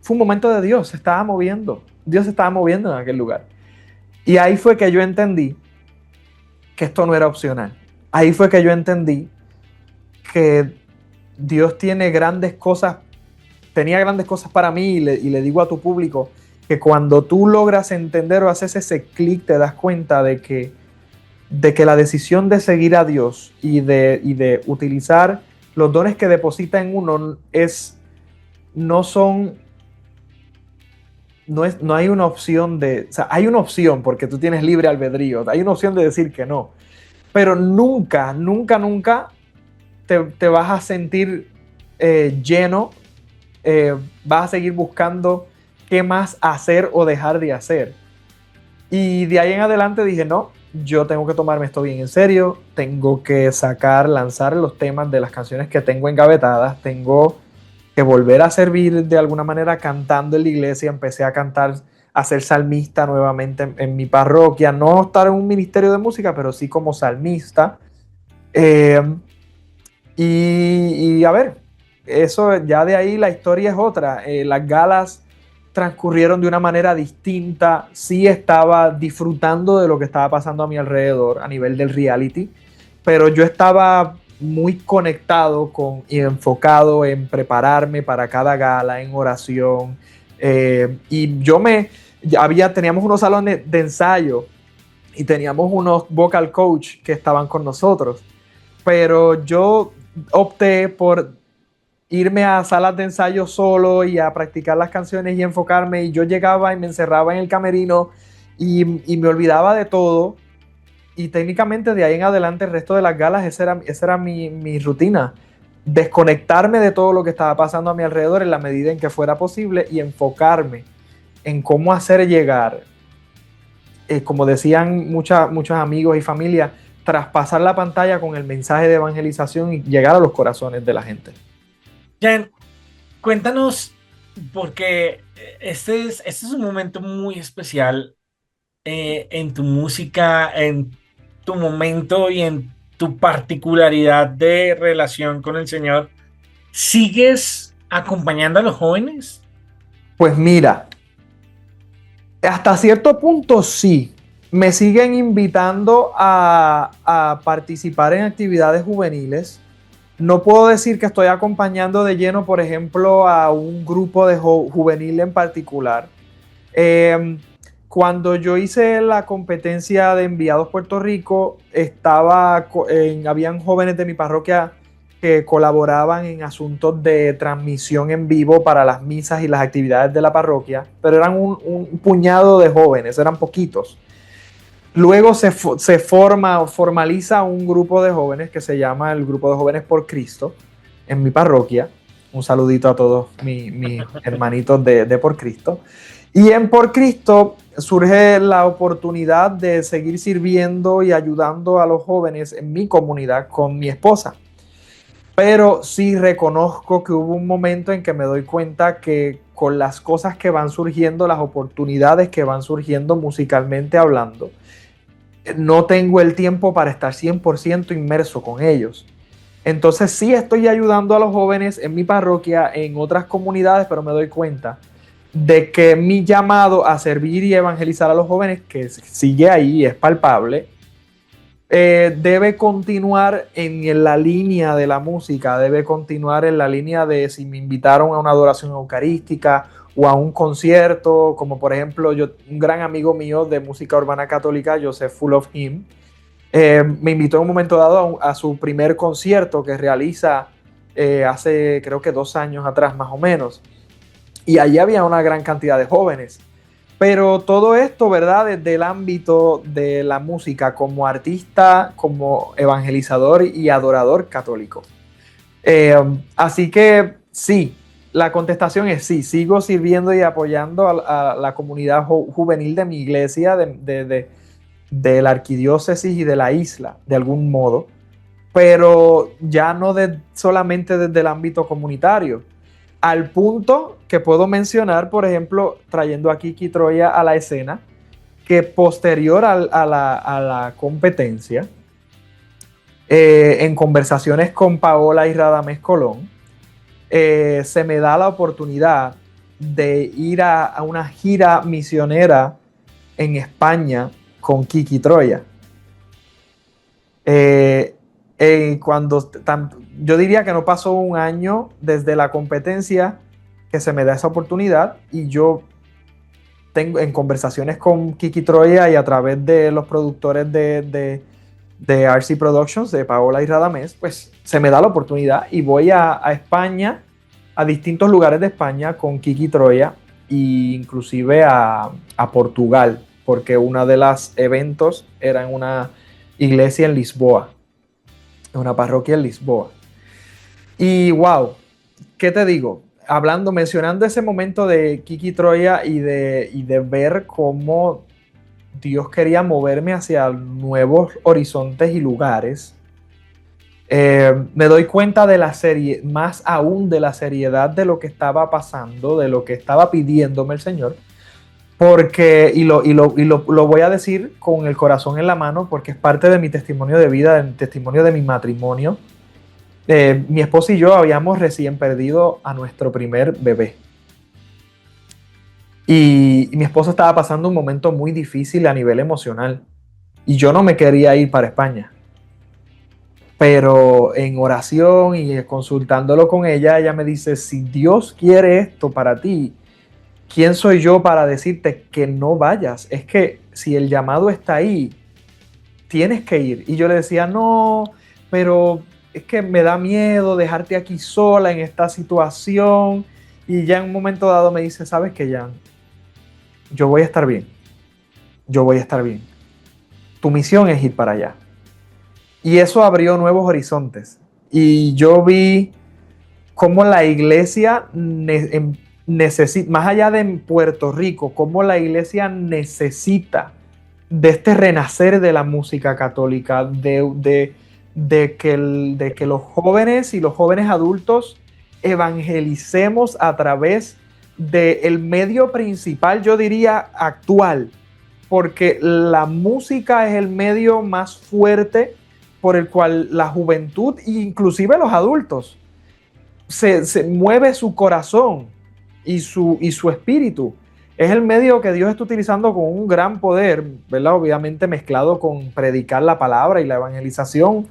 fue un momento de Dios, se estaba moviendo. Dios se estaba moviendo en aquel lugar. Y ahí fue que yo entendí que esto no era opcional. Ahí fue que yo entendí que Dios tenía grandes cosas para mí y le digo a tu público que cuando tú logras entender o haces ese clic, te das cuenta de que la decisión de seguir a Dios y de utilizar los dones que deposita en uno no hay una opción o sea, hay una opción porque tú tienes libre albedrío, hay una opción de decir que no, pero nunca te vas a sentir lleno, vas a seguir buscando qué más hacer o dejar de hacer. Y de ahí en adelante dije, no, yo tengo que tomarme esto bien en serio, tengo que lanzar los temas de las canciones que tengo engavetadas, tengo que volver a servir de alguna manera cantando en la iglesia. Empecé a cantar, a ser salmista nuevamente en mi parroquia, no estar en un ministerio de música, pero sí como salmista. Y a ver, eso ya de ahí la historia es otra. Las galas transcurrieron de una manera distinta. Sí estaba disfrutando de lo que estaba pasando a mi alrededor a nivel del reality, pero yo estaba muy conectado y enfocado en prepararme para cada gala, en oración. Y teníamos unos salones de ensayo y teníamos unos vocal coach que estaban con nosotros, pero yo opté por irme a salas de ensayo solo y a practicar las canciones y enfocarme, y yo llegaba y me encerraba en el camerino y me olvidaba de todo, y técnicamente de ahí en adelante el resto de las galas esa era mi rutina, desconectarme de todo lo que estaba pasando a mi alrededor en la medida en que fuera posible y enfocarme en cómo hacer llegar, como decían muchos amigos y familia, traspasar la pantalla con el mensaje de evangelización y llegar a los corazones de la gente. Jan, cuéntanos, porque este es un momento muy especial en tu música, en tu momento y en tu particularidad de relación con el Señor. ¿Sigues acompañando a los jóvenes? Pues mira, hasta cierto punto sí. Me siguen invitando a participar en actividades juveniles. No puedo decir que estoy acompañando de lleno, por ejemplo, a un grupo de juvenil en particular. Cuando yo hice la competencia de Enviados Puerto Rico, habían jóvenes de mi parroquia que colaboraban en asuntos de transmisión en vivo para las misas y las actividades de la parroquia, pero eran un puñado de jóvenes, eran poquitos. Luego se formaliza un grupo de jóvenes que se llama el Grupo de Jóvenes por Cristo en mi parroquia. Un saludito a todos mis hermanitos de Por Cristo. Y en Por Cristo surge la oportunidad de seguir sirviendo y ayudando a los jóvenes en mi comunidad con mi esposa. Pero sí reconozco que hubo un momento en que me doy cuenta que con las cosas que van surgiendo, las oportunidades que van surgiendo musicalmente hablando, no tengo el tiempo para estar 100% inmerso con ellos. Entonces sí estoy ayudando a los jóvenes en mi parroquia, en otras comunidades, pero me doy cuenta de que mi llamado a servir y evangelizar a los jóvenes, que sigue ahí, es palpable, debe continuar en la línea de la música, debe continuar en la línea de si me invitaron a una adoración eucarística o a un concierto, como por ejemplo un gran amigo mío de música urbana católica, Joseph Full of Him, me invitó en un momento dado a su primer concierto que realiza hace creo que 2 años atrás más o menos, y allí había una gran cantidad de jóvenes. Pero todo esto, ¿verdad? Desde el ámbito de la música, como artista, como evangelizador y adorador católico. Así que sí, la contestación es sí, sigo sirviendo y apoyando a la comunidad juvenil de mi iglesia, de la arquidiócesis y de la isla, de algún modo, pero ya no solamente desde el ámbito comunitario. Al punto que puedo mencionar, por ejemplo, trayendo a Kiki Troya a la escena, que posterior a la competencia, en conversaciones con Paola y Radamés Colón, se me da la oportunidad de ir a una gira misionera en España con Kiki Troya. Yo diría que no pasó un año desde la competencia que se me da esa oportunidad, y yo tengo en conversaciones con Kiki Troya y a través de los productores de RC Productions, de Paola y Radamés, pues se me da la oportunidad y voy a España, a distintos lugares de España con Kiki Troya, e inclusive a Portugal, porque uno de los eventos era en una iglesia en Lisboa, en una parroquia en Lisboa. Y wow, ¿qué te digo? Mencionando ese momento de Kiki Troya y de ver cómo Dios quería moverme hacia nuevos horizontes y lugares, me doy cuenta de más aún de la seriedad de lo que estaba pasando, de lo que estaba pidiéndome el Señor, porque, y lo voy a decir con el corazón en la mano, porque es parte de mi testimonio de vida, el testimonio de mi matrimonio. Mi esposa y yo habíamos recién perdido a nuestro primer bebé. y mi esposa estaba pasando un momento muy difícil a nivel emocional y yo no me quería ir para España. Pero en oración y consultándolo con ella, ella me dice, si Dios quiere esto para ti, ¿quién soy yo para decirte que no vayas? Es que si el llamado está ahí, tienes que ir. Y yo le decía, no, pero es que me da miedo dejarte aquí sola en esta situación. Y ya en un momento dado me dice, ¿sabes qué, Jan? Yo voy a estar bien. Yo voy a estar bien. Tu misión es ir para allá. Y eso abrió nuevos horizontes. Y yo vi cómo la iglesia necesita, más allá de Puerto Rico, cómo la iglesia necesita de este renacer de la música católica, de que los jóvenes y los jóvenes adultos evangelicemos a través del medio principal, yo diría actual, porque la música es el medio más fuerte por el cual la juventud e inclusive los adultos se mueve su corazón y su espíritu. Es el medio que Dios está utilizando con un gran poder, ¿verdad? Obviamente mezclado con predicar la palabra y la evangelización,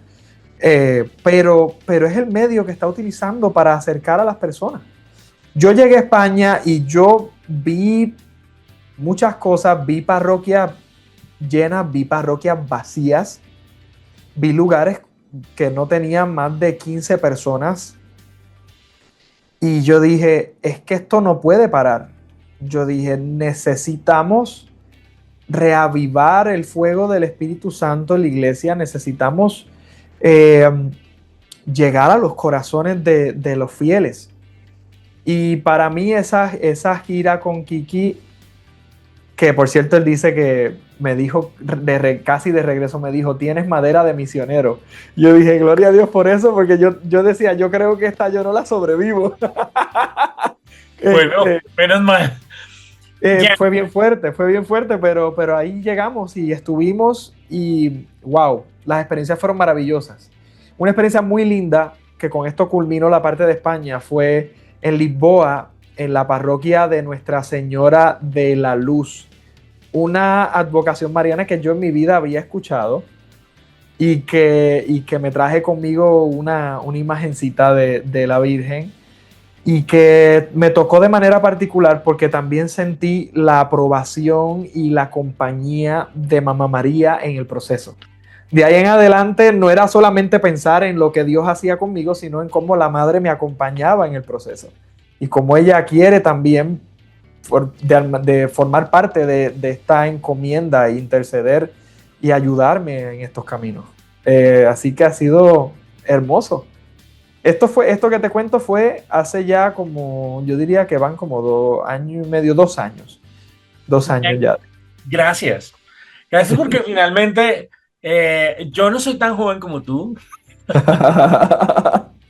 pero es el medio que está utilizando para acercar a las personas. Yo llegué a España y yo vi muchas cosas, vi parroquias llenas, vi parroquias vacías, vi lugares que no tenían más de 15 personas y yo dije, es que esto no puede parar. Yo dije, necesitamos reavivar el fuego del Espíritu Santo en la iglesia, necesitamos llegar a los corazones de los fieles. Y para mí esa gira con Kiki, que por cierto él dice que me dijo, casi de regreso me dijo, tienes madera de misionero. Yo dije, gloria a Dios por eso, porque yo decía, yo creo que esta yo no la sobrevivo. Bueno, menos mal. Fue bien fuerte, pero ahí llegamos y estuvimos y wow, las experiencias fueron maravillosas. Una experiencia muy linda, que con esto culminó la parte de España, fue en Lisboa, en la parroquia de Nuestra Señora de la Luz, una advocación mariana que yo en mi vida había escuchado y que me traje conmigo una imagencita de la Virgen y que me tocó de manera particular porque también sentí la aprobación y la compañía de Mamá María en el proceso. De ahí en adelante no era solamente pensar en lo que Dios hacía conmigo, sino en cómo la Madre me acompañaba en el proceso y cómo ella quiere también de formar parte de esta encomienda e interceder y ayudarme en estos caminos. Así que ha sido hermoso. Esto que te cuento fue hace ya como, yo diría que van como 2 años y medio, 2 años. 2 años ya. Gracias. Gracias porque finalmente yo no soy tan joven como tú,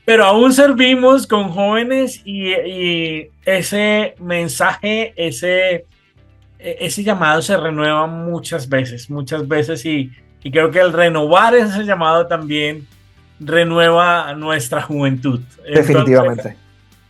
pero aún servimos con jóvenes y ese mensaje, ese llamado se renueva muchas veces y creo que el renovar ese llamado también renueva nuestra juventud. Definitivamente.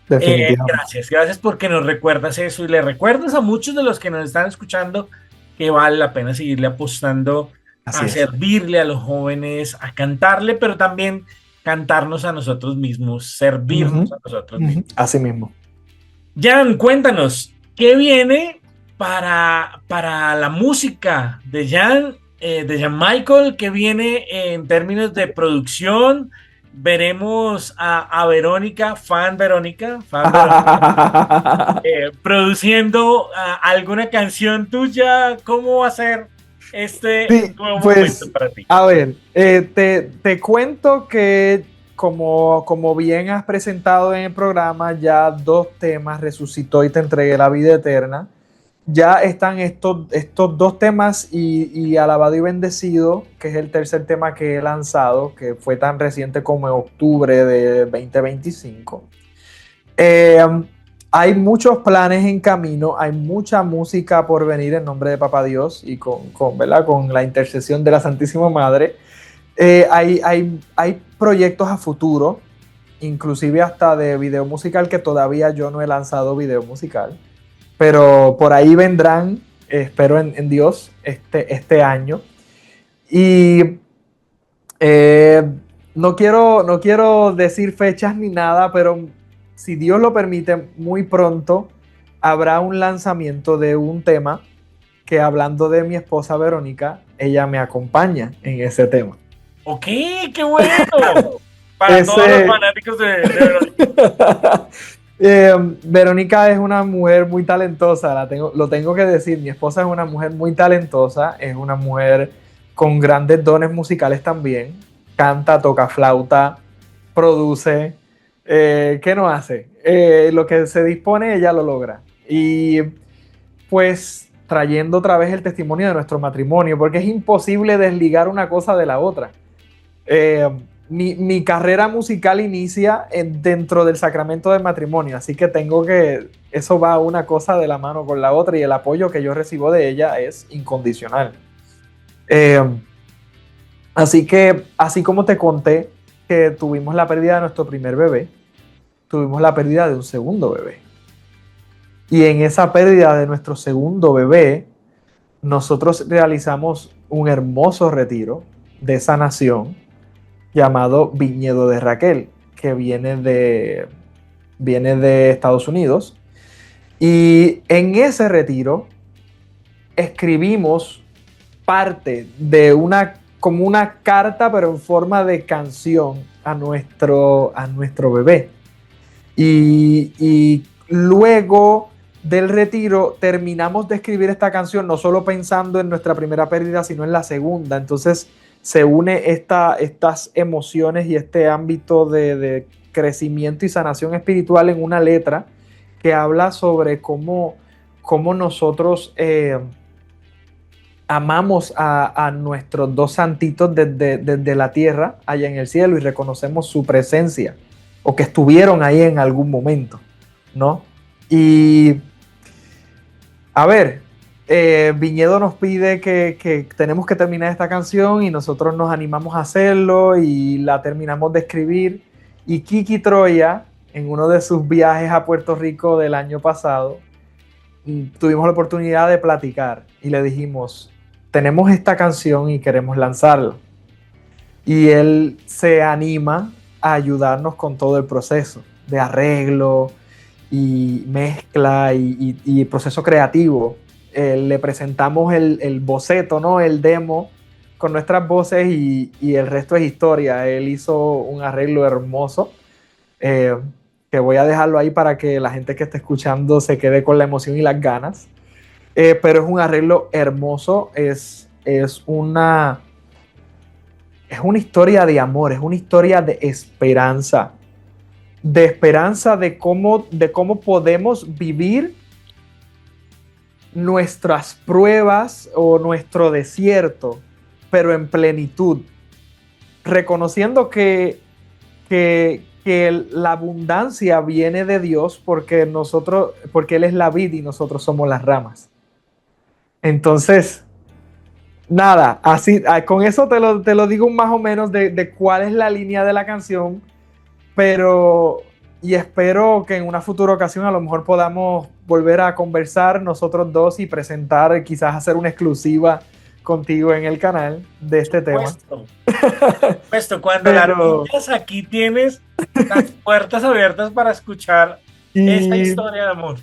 Entonces, gracias porque nos recuerdas eso y le recuerdas a muchos de los que nos están escuchando que vale la pena seguirle apostando a servirle a los jóvenes, a cantarle, pero también cantarnos a nosotros mismos, servirnos a nosotros mismos. Así mismo. Jan, cuéntanos, ¿qué viene para la música de Jan Michael? ¿Qué viene en términos de producción? Veremos a Verónica, fan Verónica, produciendo alguna canción tuya. ¿Cómo va a ser nuevo momento para ti? A ver, te cuento que como bien has presentado en el programa, ya 2 temas, Resucitó y Te entregué la vida eterna. Ya están estos 2 temas y Alabado y Bendecido, que es el tercer tema que he lanzado, que fue tan reciente como en octubre de 2025. Hay muchos planes en camino, hay mucha música por venir en nombre de Papá Dios y ¿verdad? Con la intercesión de la Santísima Madre. Hay proyectos a futuro, inclusive hasta de video musical, que todavía yo no he lanzado video musical. pero por ahí vendrán, espero en Dios, este año. Y no quiero decir fechas ni nada, pero si Dios lo permite, muy pronto habrá un lanzamiento de un tema que, hablando de mi esposa Verónica, ella me acompaña en ese tema. Ok, qué bueno. Para todos los fanáticos de Verónica. Verónica es una mujer muy talentosa, lo tengo que decir. Mi esposa es una mujer muy talentosa, es una mujer con grandes dones musicales también. Canta, toca flauta, produce. ¿Qué no hace? Lo que se dispone, ella lo logra. Y pues trayendo otra vez el testimonio de nuestro matrimonio, porque es imposible desligar una cosa de la otra. Mi carrera musical inicia dentro del sacramento del matrimonio, así que eso va una cosa de la mano con la otra, y el apoyo que yo recibo de ella es incondicional. Así que, así como te conté que tuvimos la pérdida de nuestro primer bebé, tuvimos la pérdida de un segundo bebé. Y en esa pérdida de nuestro segundo bebé, nosotros realizamos un hermoso retiro de sanación llamado Viñedo de Raquel, que viene de Estados Unidos. Y en ese retiro escribimos parte de como una carta, pero en forma de canción a nuestro bebé. Y luego del retiro terminamos de escribir esta canción, no solo pensando en nuestra primera pérdida, sino en la segunda. Entonces se une estas emociones y este ámbito de crecimiento y sanación espiritual en una letra que habla sobre cómo nosotros amamos a nuestros dos santitos desde la tierra allá en el cielo, y reconocemos su presencia, o que estuvieron ahí en algún momento, ¿no? Y a ver, Viñedo nos pide que tenemos que terminar esta canción, y nosotros nos animamos a hacerlo y la terminamos de escribir. Y Kiki Troya, en uno de sus viajes a Puerto Rico del año pasado, tuvimos la oportunidad de platicar y le dijimos: tenemos esta canción y queremos lanzarla. Y él se anima a ayudarnos con todo el proceso de arreglo y mezcla y proceso creativo. Le presentamos el boceto, ¿no? El demo con nuestras voces, y el resto es historia. Él hizo un arreglo hermoso, que voy a dejarlo ahí para que la gente que esté escuchando se quede con la emoción y las ganas. Pero es un arreglo hermoso, es una historia de amor, es una historia de esperanza de cómo podemos vivir nuestras pruebas o nuestro desierto, pero en plenitud, reconociendo que la abundancia viene de Dios, porque Él es la vid y nosotros somos las ramas. Entonces, nada, así, con eso te lo digo más o menos de cuál es la línea de la canción, y espero que en una futura ocasión a lo mejor podamos volver a conversar nosotros dos y presentar, quizás hacer una exclusiva contigo en el canal de este tema. Puesto, cuando la pillas, aquí tienes las puertas abiertas para escuchar esa historia de amor.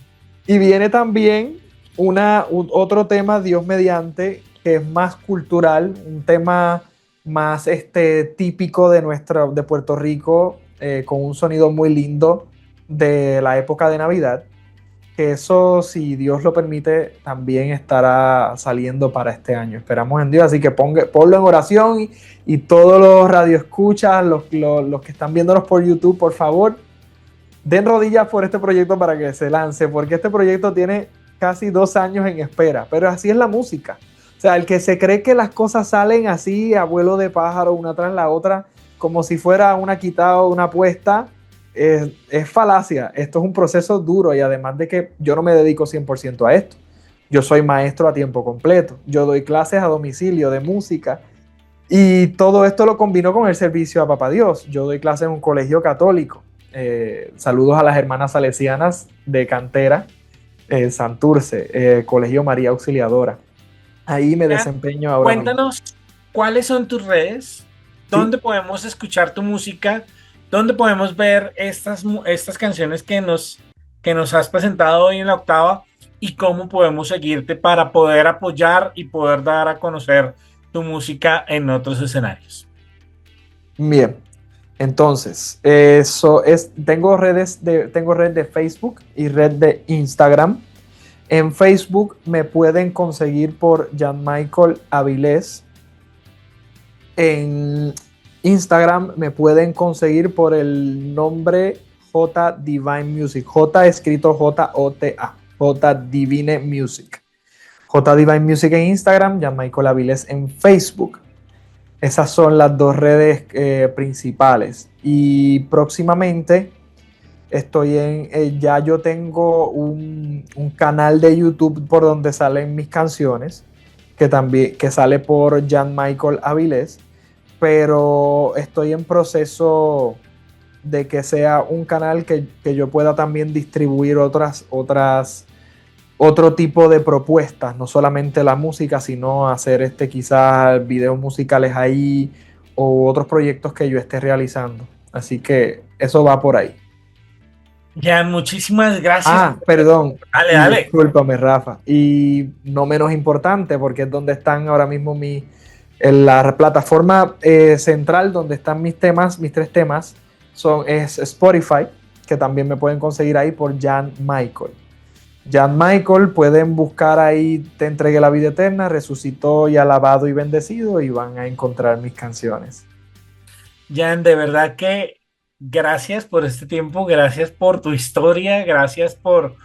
Y viene también otro tema, Dios mediante, que es más cultural, un tema más típico de Puerto Rico, con un sonido muy lindo de la época de Navidad, que eso, si Dios lo permite, también estará saliendo para este año. Esperamos en Dios, así que ponlo en oración, y todos los radioescuchas, los que están viéndonos por YouTube, por favor, den rodillas por este proyecto para que se lance, porque este proyecto tiene casi 2 años en espera, pero así es la música. O sea, el que se cree que las cosas salen así, a vuelo de pájaro, una tras la otra, como si fuera una quitada o una apuesta, es falacia. Esto es un proceso duro, y además de que yo no me dedico 100% a esto. Yo soy maestro a tiempo completo. Yo doy clases a domicilio de música, y todo esto lo combino con el servicio a Papá Dios. Yo doy clases en un colegio católico. Saludos a las hermanas salesianas de cantera. Santurce, Colegio María Auxiliadora. Ahí me desempeño ahora. Cuéntanos, ¿cuáles son tus redes? ¿Dónde podemos escuchar tu música? ¿Dónde podemos ver estas canciones que nos has presentado hoy en la octava? ¿Y cómo podemos seguirte para poder apoyar y poder dar a conocer tu música en otros escenarios? Bien, entonces, tengo red de Facebook y red de Instagram. En Facebook me pueden conseguir por Jan Michael Avilés. En Instagram me pueden conseguir por el nombre J Divine Music. J escrito J-O-T-A. J Divine Music. J Divine Music en Instagram, Jan Michael Avilés en Facebook. Esas son las dos redes principales. Y próximamente ya yo tengo un canal de YouTube por donde salen mis canciones, que sale por Jan Michael Avilés, pero estoy en proceso de que sea un canal que yo pueda también distribuir otro tipo de propuestas, no solamente la música, sino hacer quizás videos musicales ahí o otros proyectos que yo esté realizando. Así que eso va por ahí. Jan, muchísimas gracias. Perdón. Dale. Discúlpame, Rafa. Y no menos importante, porque es donde están ahora mismo en la plataforma central donde están mis tres temas, es Spotify, que también me pueden conseguir ahí por Jan Michael. Jan Michael, pueden buscar ahí Te entregué la vida eterna, Resucitó y alabado y bendecido, y van a encontrar mis canciones. Jan, de verdad que gracias por este tiempo, gracias por tu historia, gracias por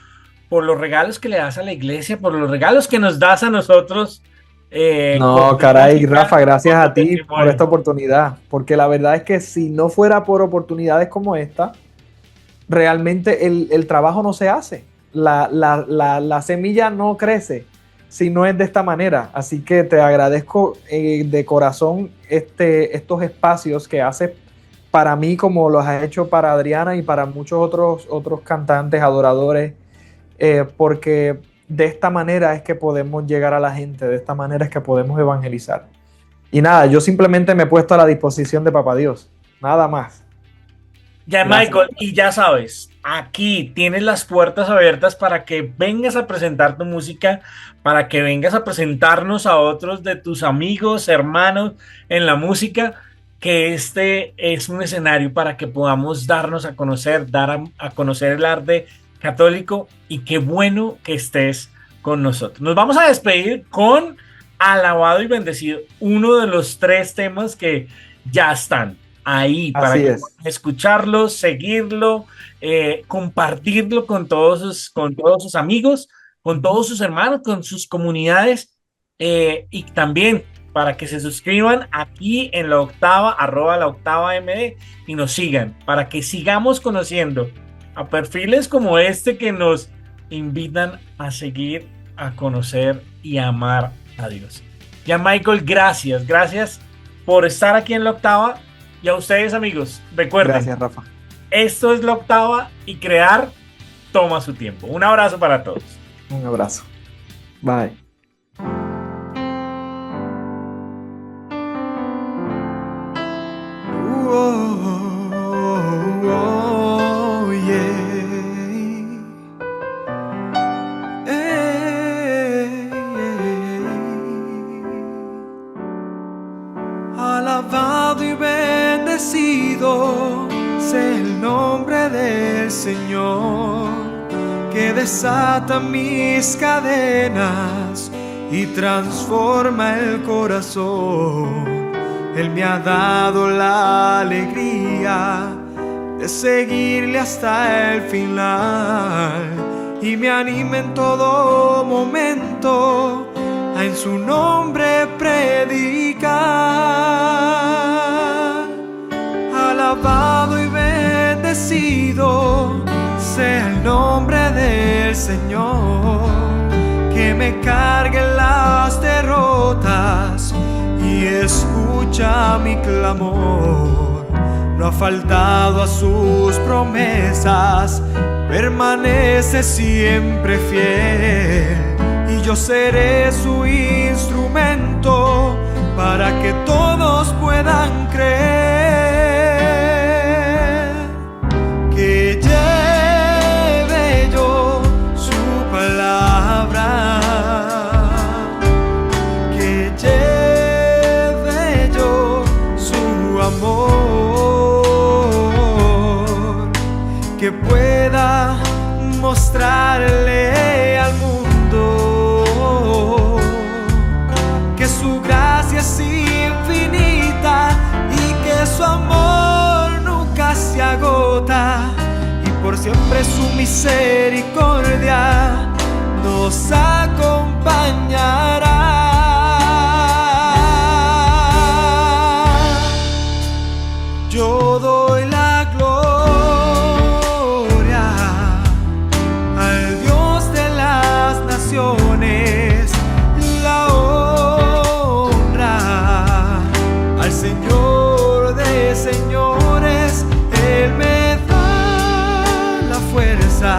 los regalos que le das a la iglesia, por los regalos que nos das a nosotros. No, caray, Rafa, gracias a ti por esta oportunidad, porque la verdad es que si no fuera por oportunidades como esta, realmente el trabajo no se hace. La semilla no crece si no es de esta manera. Así que te agradezco de corazón estos espacios que haces para mí, como los has hecho para Adriana y para muchos otros cantantes, adoradores, porque de esta manera es que podemos llegar a la gente, de esta manera es que podemos evangelizar. Y nada, yo simplemente me he puesto a la disposición de Papá Dios, nada más. Ya, Michael, y ya sabes, aquí tienes las puertas abiertas para que vengas a presentar tu música, para que vengas a presentarnos a otros de tus amigos, hermanos en la música, que este es un escenario para que podamos darnos a conocer, dar a conocer el arte católico, y qué bueno que estés con nosotros. Nos vamos a despedir con Alabado y Bendecido, uno de los 3 temas que ya están ahí para que puedan escucharlo, seguirlo, compartirlo con todos sus amigos, con todos sus hermanos, con sus comunidades, y también para que se suscriban aquí en La Octava, @laoctavamd, y nos sigan, para que sigamos conociendo a perfiles como este que nos invitan a seguir, a conocer y a amar a Dios. Ya, Michael, gracias por estar aquí en La Octava. Y a ustedes, amigos, recuerden, gracias, Rafa. Esto es La Octava, y crear toma su tiempo. Un abrazo para todos. Un abrazo. Bye. Alabado y bendecido sea el nombre del Señor, que desata mis cadenas y transforma el corazón. Él me ha dado la alegría de seguirle hasta el final, y me anima en todo momento a en su nombre predicar. Alabado y bendecido sea el nombre del Señor, que me cargue las derrotas y escucha mi clamor. No ha faltado a sus promesas, permanece siempre fiel, y yo seré su instrumento para que todos puedan creer. Que lleve yo su palabra, que lleve yo su amor, que pueda mostrarle al mundo que su gracia es infinita y que su amor nunca se agota, y por siempre su misericordia nos acompañará. Yo doy la gloria al Dios de las naciones, la honra al Señor de señores. Él me da la fuerza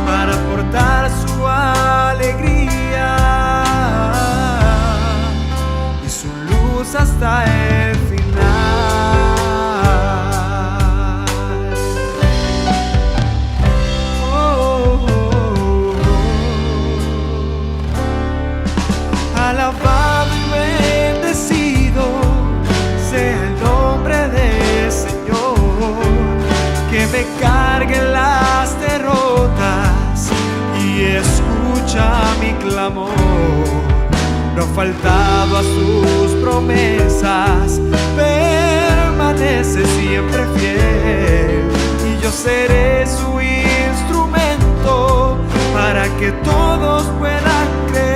para portar su alegría y su luz hasta el final. Alabado y bendecido sea el nombre del Señor, que me cargue las derrotas y escucha mi clamor. No ha faltado a sus promesas, permanece siempre fiel, y yo seré su instrumento para que todos puedan creer.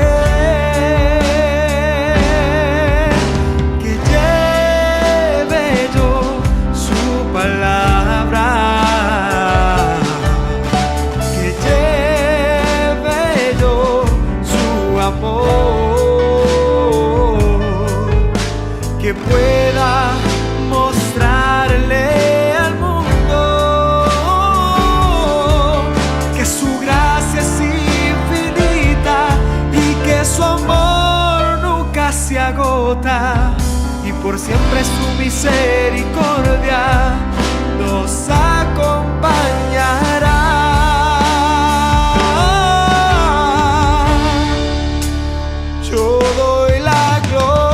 Que pueda mostrarle al mundo que su gracia es infinita y que su amor nunca se agota, y por siempre su misericordia nos acompañará. Yo doy la gloria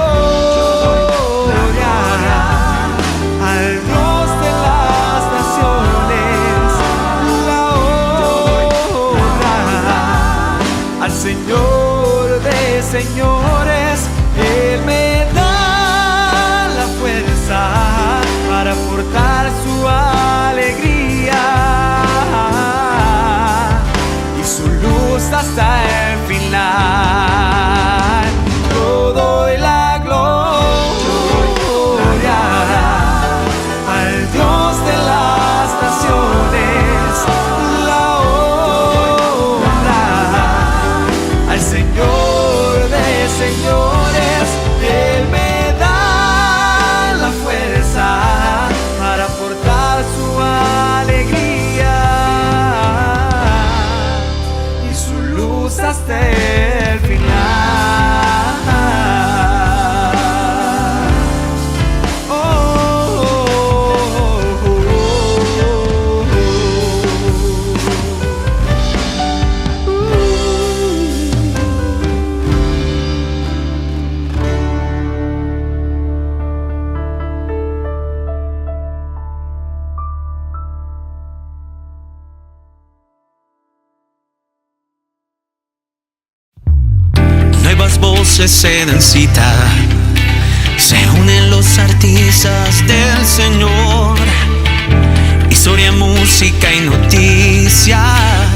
al Dios de las naciones, la honra al Señor de señores. Él me da la fuerza para portar su alegría y su luz hasta el final. Yo doy la gloria al Dios de las naciones, la honra al Señor de señores. Él me da la fuerza para portar su alegría y su luz hasta el final. Nuevas voces se dan cita, se unen los artistas del Señor. Historia, música y noticias